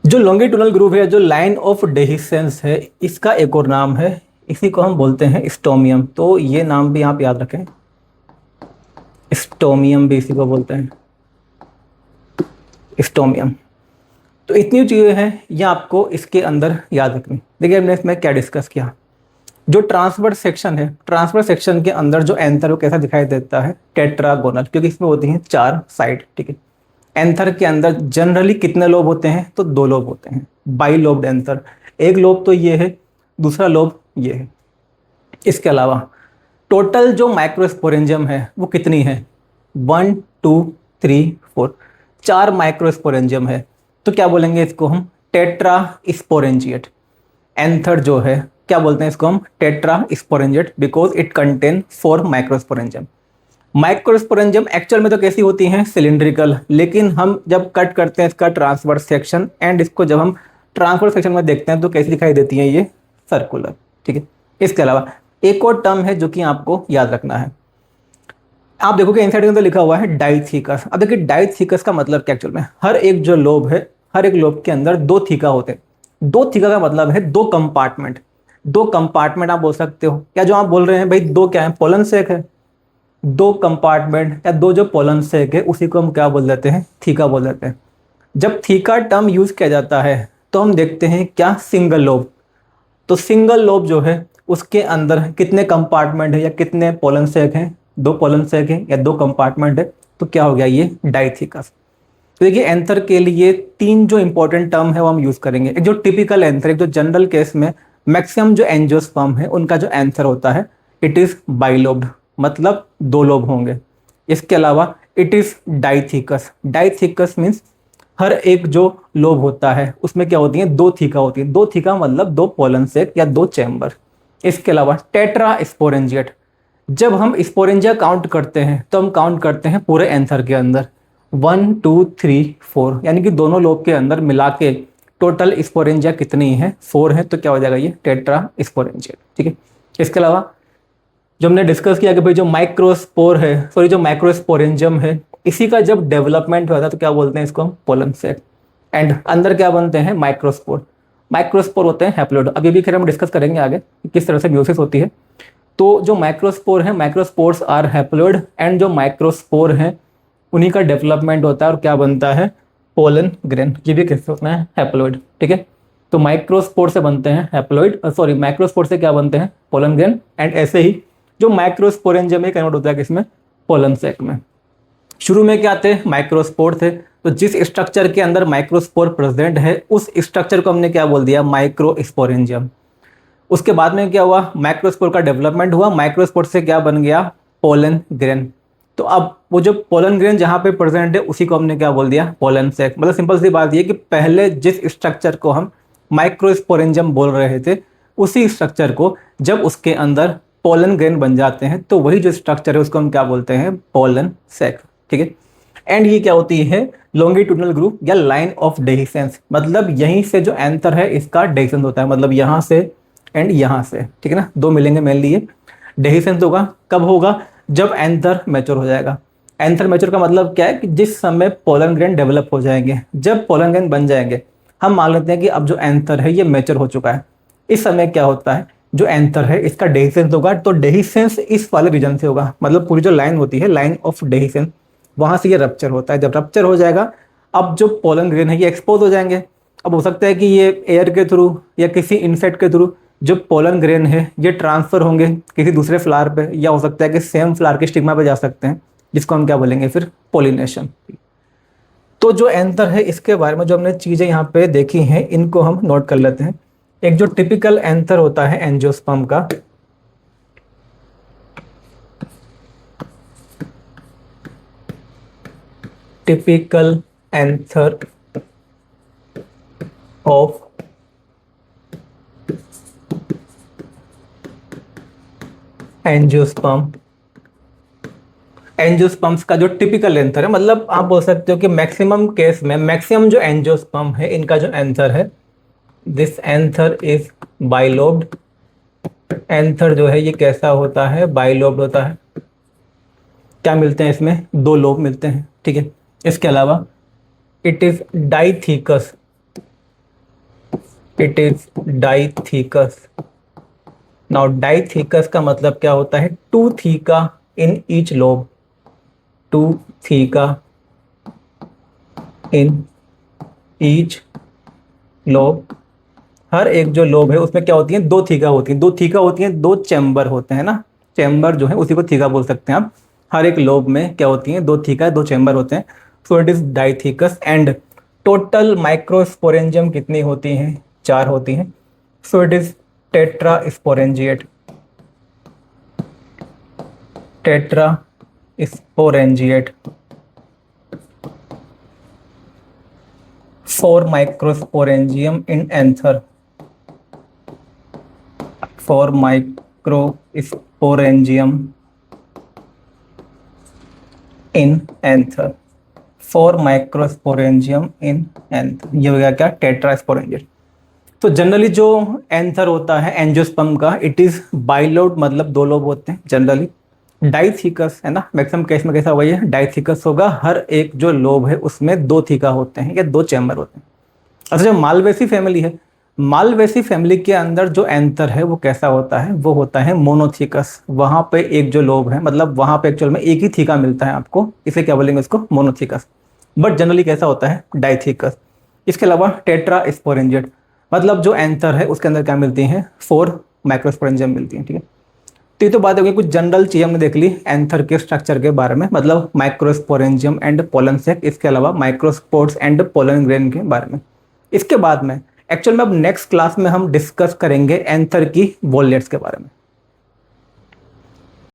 जो लॉन्गिट्यूडनल ग्रूव है, जो लाइन ऑफ डेhiscence है, इसका एक और नाम है, इसी को हम बोलते हैं स्टोमियम। तो ये नाम भी आप याद रखें, स्टोमियम भी इसी को बोलते हैं, स्टोमियम। तो इतनी चीज़ें हैं ये आपको इसके अंदर याद रखनी। देखिए हमने इसमें क्या डिस्कस किया, जो ट्रांसवर्स सेक्शन है, ट्रांसवर्स सेक्शन के अंदर जो एंथर वो कैसा दिखाई देता है, टेट्रागोनल, क्योंकि इसमें होती हैं 4 साइड। ठीक है, एंथर के अंदर जनरली कितने लोब होते हैं, तो 2 लोब होते हैं, बाई लोब्ड एंथर। एक लोब तो ये है, दूसरा लोब ये है। इसके अलावा टोटल जो माइक्रोस्पोरेंजियम है वो कितनी है, 1 2 3 4, 4 माइक्रोस्पोरेंजियम है। तो क्या बोलेंगे इसको हम, टेट्रा स्पोरेंजिएट। एंथर जो है क्या बोलते हैं इसको हम, tetra sporangiate, because it contain 4 microsporangium. Microsporangium actual में तो कैसी होती हैं, सिलिंड्रिकल, लेकिन हम जब कट करते हैं इसका ट्रांसवर्स सेक्शन एंड इसको जब हम ट्रांसवर्स सेक्शन में देखते हैं तो कैसी दिखाई देती है, ये सर्कुलर। ठीक है, इसके अलावा एक और टर्म है जो कि आपको याद रखना है। आप देखोगे इनसाइड के अंदर लिखा हुआ है डाइथिकस। अब देखिए डाइथिकस का मतलब क्या, एक्चुअल में हर एक जो लोब है, हर एक लोब के अंदर 2 थीका होते हैं। 2 थीका का मतलब है 2 कंपार्टमेंट। 2 कंपार्टमेंट आप बोल सकते हो, या जो आप बोल रहे हैं भाई 2 क्या है, पोलन सेक है। 2 कंपार्टमेंट या 2 जो पोलन सेक है उसी को हम क्या बोल देते हैं, थीका बोल देते हैं। जब थीका टर्म यूज किया जाता है तो हम देखते हैं क्या, सिंगल लोब। तो सिंगल लोब जो है उसके अंदर कितने कंपार्टमेंट है या कितने पोलन सेक हैं, 2 पोलन सेक हैं या 2 कंपार्टमेंट है, तो क्या हो गया, ये डाइथिकस। तो देखिए एंथर के लिए 3 जो इंपॉर्टेंट टर्म है वो हम यूज करेंगे। एक जो टिपिकल एंथर, एक जो जनरल केस में मैक्सिमम जो एंजियोस्पर्म है उनका जो एंथर होता है, इट इज बाइलोब्ड, मतलब 2 लोब होंगे। इसके अलावा it is dithecous. Dithecous means हर एक जो लोब होता है उसमें क्या होती है, 2 थीका होती है। 2 थीका मतलब 2 पोलन सेक या 2 चैम्बर। इसके अलावा टेट्रा स्पोरेंजिएट। जब हम स्पोरेंजिया काउंट करते हैं तो हम काउंट करते हैं पूरे एंथर के अंदर 1 2 3 4, यानी कि दोनों लोब के अंदर मिला के टोटल स्पोरेंजिया कितनी है, 4 है। तो क्या हो जाएगा, ये टेट्रा स्पोरेंजिएट। ठीक है, इसके अलावा जो हमने डिस्कस किया कि भाई जो माइक्रोस्पोर है, सॉरी जो माइक्रोस्पोरेंजियम है, इसी का जब डेवलपमेंट हुआ था तो क्या बोलते हैं इसको हम, पोलन सेक। एंड अंदर क्या बनते हैं, माइक्रोस्पोर। माइक्रोस्पोर होते हैं हैप्लोइड। अब ये भी खैर हम डिस्कस करेंगे आगे कि किस तरह से म्यूसिस होती है। तो जो माइक्रोस्पोर है, माइक्रोस्पोर्स आर हैप्लोइड एंड जो माइक्रोस्पोर हैं उन्हीं का डेवलपमेंट होता है और क्या बनता है, पोलन ग्रेन। ये भी कैसे होता है, हैप्लोइड। ठीक है, तो माइक्रोस्पोर से बनते हैं हैप्लोइड, सॉरी माइक्रोस्पोर से क्या बनते हैं, पोलन ग्रेन। एंड ऐसे ही जो माइक्रोस्पोरेंजियम में कन्वर्ट होता है किसमें, पोलन सेक में। शुरू में क्या थे, माइक्रोस्पोर थे। तो जिस स्ट्रक्चर के अंदर माइक्रोस्पोर प्रेजेंट है उस स्ट्रक्चर को हमने क्या बोल दिया, माइक्रोस्पोरेंजियम। उसके बाद में क्या हुआ, माइक्रोस्पोर का डेवलपमेंट हुआ, माइक्रोस्पोर से क्या बन गया, पोलन ग्रेन। तो अब वो जो पोलन ग्रेन जहाँ पे प्रेजेंट है उसी को हमने क्या बोल दिया, पोलन सेक। मतलब सिंपल सी बात ये कि पहले जिस स्ट्रक्चर को हम माइक्रोस्पोरेंजियम बोल रहे थे उसी स्ट्रक्चर को जब उसके अंदर पोलन ग्रेन बन जाते हैं तो वही जो स्ट्रक्चर है उसको हम क्या बोलते हैं, पोलन सेक। ठीक है, एंड ये क्या होती है, लॉन्गिट्यूडनल ग्रूव या लाइन ऑफ डेhiscence। मतलब यहीं से जो एंथर है इसका डेhiscence होता है, मतलब यहाँ से एंड यहाँ से। ठीक है ना, 2 मिलेंगे मेनली। ये डेhiscence होगा कब होगा, जब एंथर मैच्योर हो जाएगा। एंथर मैच्योर का मतलब क्या है कि जिस समय पोलन ग्रेन डेवलप हो जाएंगे, जब पोलन ग्रेन बन जाएंगे, हम मान लेते हैं कि अब जो एंथर है ये मैच्योर हो चुका है। इस समय क्या होता है, जो एंथर है इसका डेhiscence होगा। तो डेhiscence इस वाले रीजन से होगा, मतलब पूरी जो लाइन होती है, लाइन ऑफ डेhiscence, वहां से ये रप्चर होता है। जब रप्चर हो जाएगा अब जो पोलन ग्रेन है ये एक्सपोज हो जाएंगे। अब हो सकता है कि ये एयर के थ्रू या किसी इंसेक्ट के थ्रू जो पोलन ग्रेन है ये ट्रांसफर होंगे किसी दूसरे फ्लावर पे, या हो सकता है कि सेम फ्लावर के स्टिग्मा पे जा सकते हैं, जिसको हम क्या बोलेंगे फिर, पोलिनेशन। तो जो एंथर है इसके बारे में जो हमने चीज़ें यहाँ पे देखी हैं इनको हम नोट कर लेते हैं। एक जो टिपिकल एंथर होता है एंजियोस्पर्म का, typical anther of angiosperm. Angiosperms का जो टिपिकल एंथर है, मतलब आप बोल सकते हो कि मैक्सिमम केस में मैक्सिमम जो एंजियोस्पर्म है इनका जो एंथर है, this anther is bilobed. Anther जो है ये कैसा होता है, बाइलोब्ड होता है। क्या मिलते हैं इसमें, दो लोब मिलते हैं, ठीक है। इसके अलावा it is dithecous, it is dithecous. Now dithecous का मतलब क्या होता है, two theca in each lobe, two theca in each lobe. हर एक जो लोब है उसमें क्या होती है, दो थीका होती हैं, दो थीका होती हैं, दो चैम्बर होते हैं ना, चैम्बर जो है उसी को थीका बोल सकते हैं आप। हर एक लोब में क्या होती हैं, दो थीका, दो चैम्बर होते हैं। So it is dithecous. And total microsporangium कितनी होती हैं, चार होती हैं। So it is tetra sporangiate, tetra sporangiate. Four microsporangium in anther, four microsporangium in anther, four microsporangium in anther. ये हो गया क्या, टेट्रास्पोरेंजिएट। तो जनरली जो एंथर होता है एंजियोस्पर्म का, इट इज बाइलोब, मतलब दो लोब होते हैं जनरली। डाइथीकस है ना, मैक्सिमम केस में कैसा होगा, ये डाइथीकस होगा। हर एक जो लोब है उसमें दो थीका होते हैं या दो चैम्बर होते हैं। अच्छा, जो मालवेसी फैमिली है, मालवेसी फैमिली के अंदर जो एंथर है वो कैसा होता है, वो होता है मोनोथीकस। वहां पे एक जो लोब है, मतलब वहां पे एक्चुअल में एक ही थीका मिलता है आपको, इसे क्या बोलेंगे, इसको मोनोथीकस। बट जनरली कैसा होता है, डाइथीकस। इसके अलावा टेट्रा स्पोरेंजिएट, मतलब जो एंथर है उसके अंदर क्या मिलती हैं, फोर माइक्रोस्पोरेंजियम मिलती हैं, ठीक है। तो ये तो बात हो गई, कुछ जनरल चीज़ हमने देख ली एंथर के स्ट्रक्चर के बारे में, मतलब माइक्रोस्पोरेंजियम एंड पोलन सेक, इसके अलावा माइक्रोस्पोर्स एंड पोलन ग्रेन के बारे में। इसके बाद में एक्चुअल में अब नेक्स्ट क्लास में हम डिस्कस करेंगे एंथर की वॉलेट्स के बारे में।